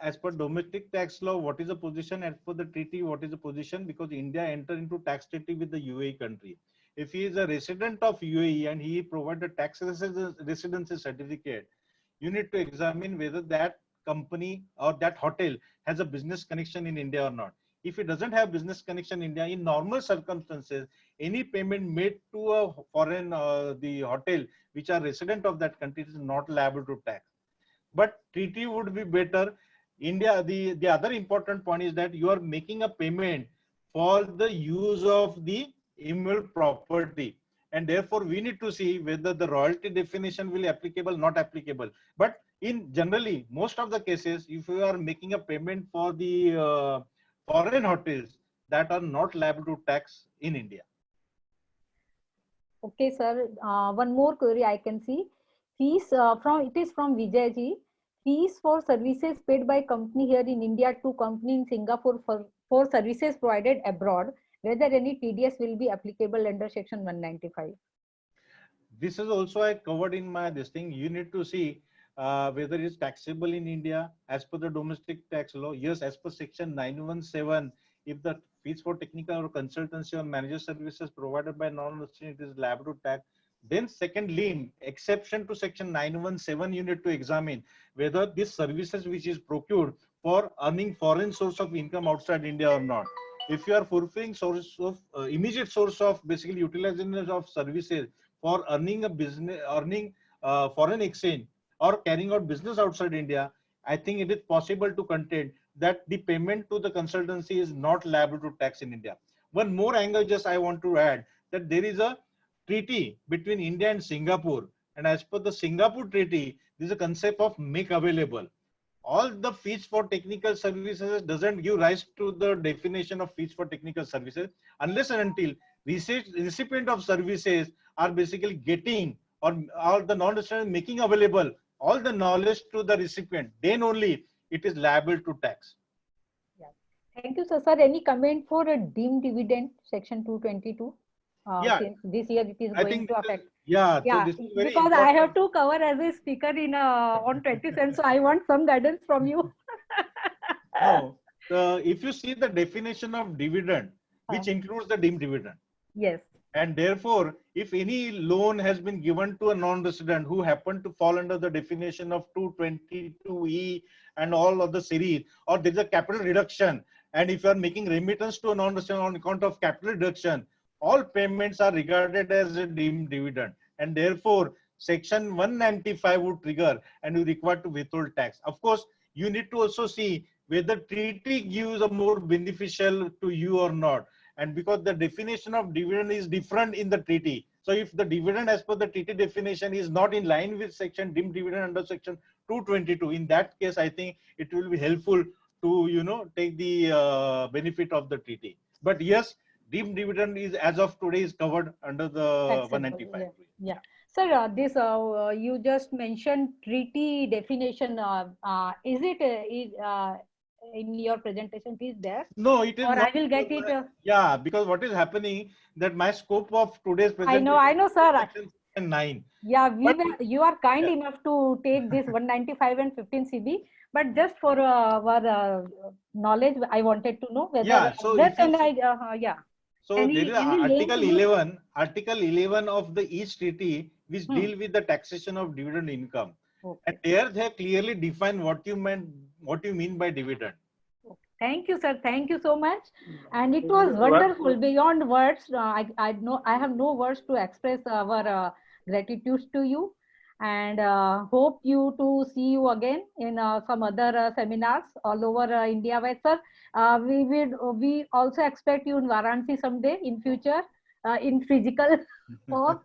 as per domestic tax law, what is the position, as per the treaty, what is the position, because India entered into tax treaty with the UAE country. If he is a resident of UAE and he provided tax residency certificate, you need to examine whether that company or that hotel has a business connection in India or not. If it doesn't have business connection in India, in normal circumstances, any payment made to a foreign the hotel which are resident of that country is not liable to tax. But treaty would be better. India, the other important point is that you are making a payment for the use of the immovable property, and therefore we need to see whether the royalty definition will applicable, not applicable. But in generally most of the cases, if you are making a payment for the foreign hotels, that are not liable to tax in India. Okay, sir. One more query I can see. Fees it is from Vijayji. Fees for services paid by company here in India to company in Singapore for services provided abroad. Whether any TDS will be applicable under Section 195. This is also I covered in my this thing. You need to see whether it's taxable in India as per the domestic tax law. Yes, as per section 917, if the fees for technical or consultancy or manager services provided by non-resident is liable to tax. Then secondly, exception to section 917, you need to examine whether this services which is procured for earning foreign source of income outside India or not. If you are fulfilling source of immediate source of basically utilization of services for earning a business, earning foreign exchange or carrying out business outside India, I think it is possible to contend that the payment to the consultancy is not liable to tax in India. One more angle just I want to add that there is a treaty between India and Singapore, and as per the Singapore treaty, there is a concept of make available. All the fees for technical services doesn't give rise to the definition of fees for technical services unless and until recipient of services are basically getting or the non-resident making available all the knowledge to the recipient, then only it is liable to tax. Yeah. Thank you, sir. Sir, any comment for a deemed dividend, Section 222? Yeah, Since this year it is I going think to this is, affect. yeah, so Yeah, this is very because I have important. to cover as a speaker in on 27th, so I want some guidance from you. No, if you see the definition of dividend, which includes the deemed dividend, Yes. and therefore, if any loan has been given to a non-resident who happened to fall under the definition of 222E and all of the series, or there's a capital reduction, and if you are making remittance to a non-resident on account of capital reduction, all payments are regarded as a deemed dividend, and therefore Section 195 would trigger, and you require to withhold tax. Of course, you need to also see whether treaty gives a more beneficial to you or not, and because the definition of dividend is different in the treaty. So if the dividend as per the treaty definition is not in line with section deemed dividend under section 222, in that case, I think it will be helpful to, take the benefit of the treaty. But yes, deemed dividend is as of today is covered under the Taxable. 195. Yeah. Yeah. Sir, this you just mentioned treaty definition. Is it in your presentation? Is there, No, it is or I not. will get it? Yeah, because what is happening that my scope of today's I presentation know, is sir. section 9. Yeah, But you are kind yeah, enough to take this 195 and 15 CB, but just for our knowledge, I wanted to know whether yeah. So where if you can I? see, Yeah, so there is any link Article you? 11, Article 11 of the each treaty which Hmm. deal with the taxation of dividend income, and Okay. there they have clearly defined what you mean by dividend. Okay. Thank you, sir. Thank you so much. And it was One, wonderful beyond words. I know I have no words to express our gratitude to you, and hope you to see you again in some other seminars all over India. Where, sir, we also expect you in Varanasi someday in future in physical form.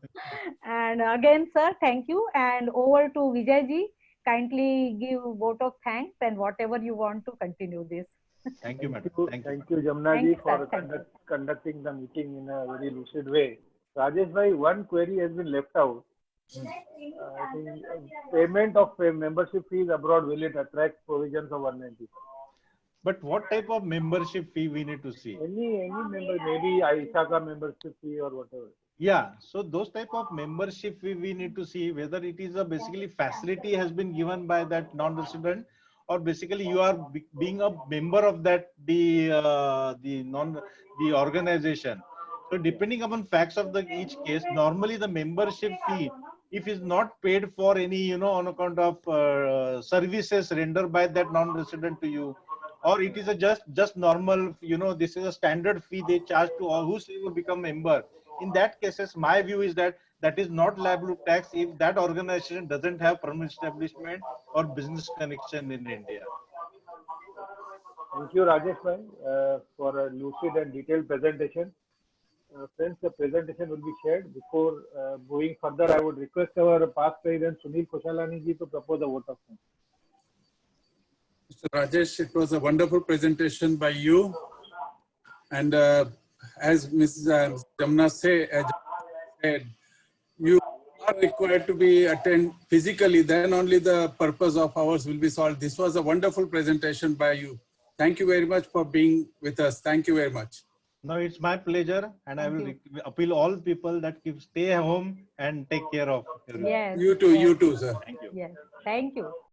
And again, sir, thank you. And over to Vijay ji. Kindly give vote of thanks and whatever you want to continue this. Thank you, madam. Thank you. Thank you, Jamna Thank ji, you, for sir. Thank you. conducting the meeting in a very lucid way. Rajesh bhai, one query has been left out. I think payment of membership fees abroad, will it attract provisions of 190? But what type of membership fee we need to see? Any member, maybe Aisha membership fee or whatever. Yeah, so those type of membership we need to see whether it is a basically facility has been given by that non-resident, or basically you are being a member of that the organization. So depending upon facts of the each case, normally the membership fee, if is not paid for any on account of services rendered by that non-resident to you, or it is a just normal this is a standard fee they charge to all whosoever become member. In that cases, my view is that that is not liable to tax if that organization doesn't have permanent establishment or business connection in India. Thank you, Rajesh bhai, for a lucid and detailed presentation. Friends, the presentation will be shared. Before going further, I would request our past president Sunil Koshalani ji to propose a vote of thanks. Mr. Rajesh, it was a wonderful presentation by you. And as Ms. Jamna said, you are required to be attend physically, then only the purpose of ours will be solved. This was a wonderful presentation by you. Thank you very much for being with us. Thank you very much. No, it's my pleasure, and I Thank will you. appeal all people that stay home and take care of your Yes. You too, Yes. sir. Thank you. Yes. Thank you.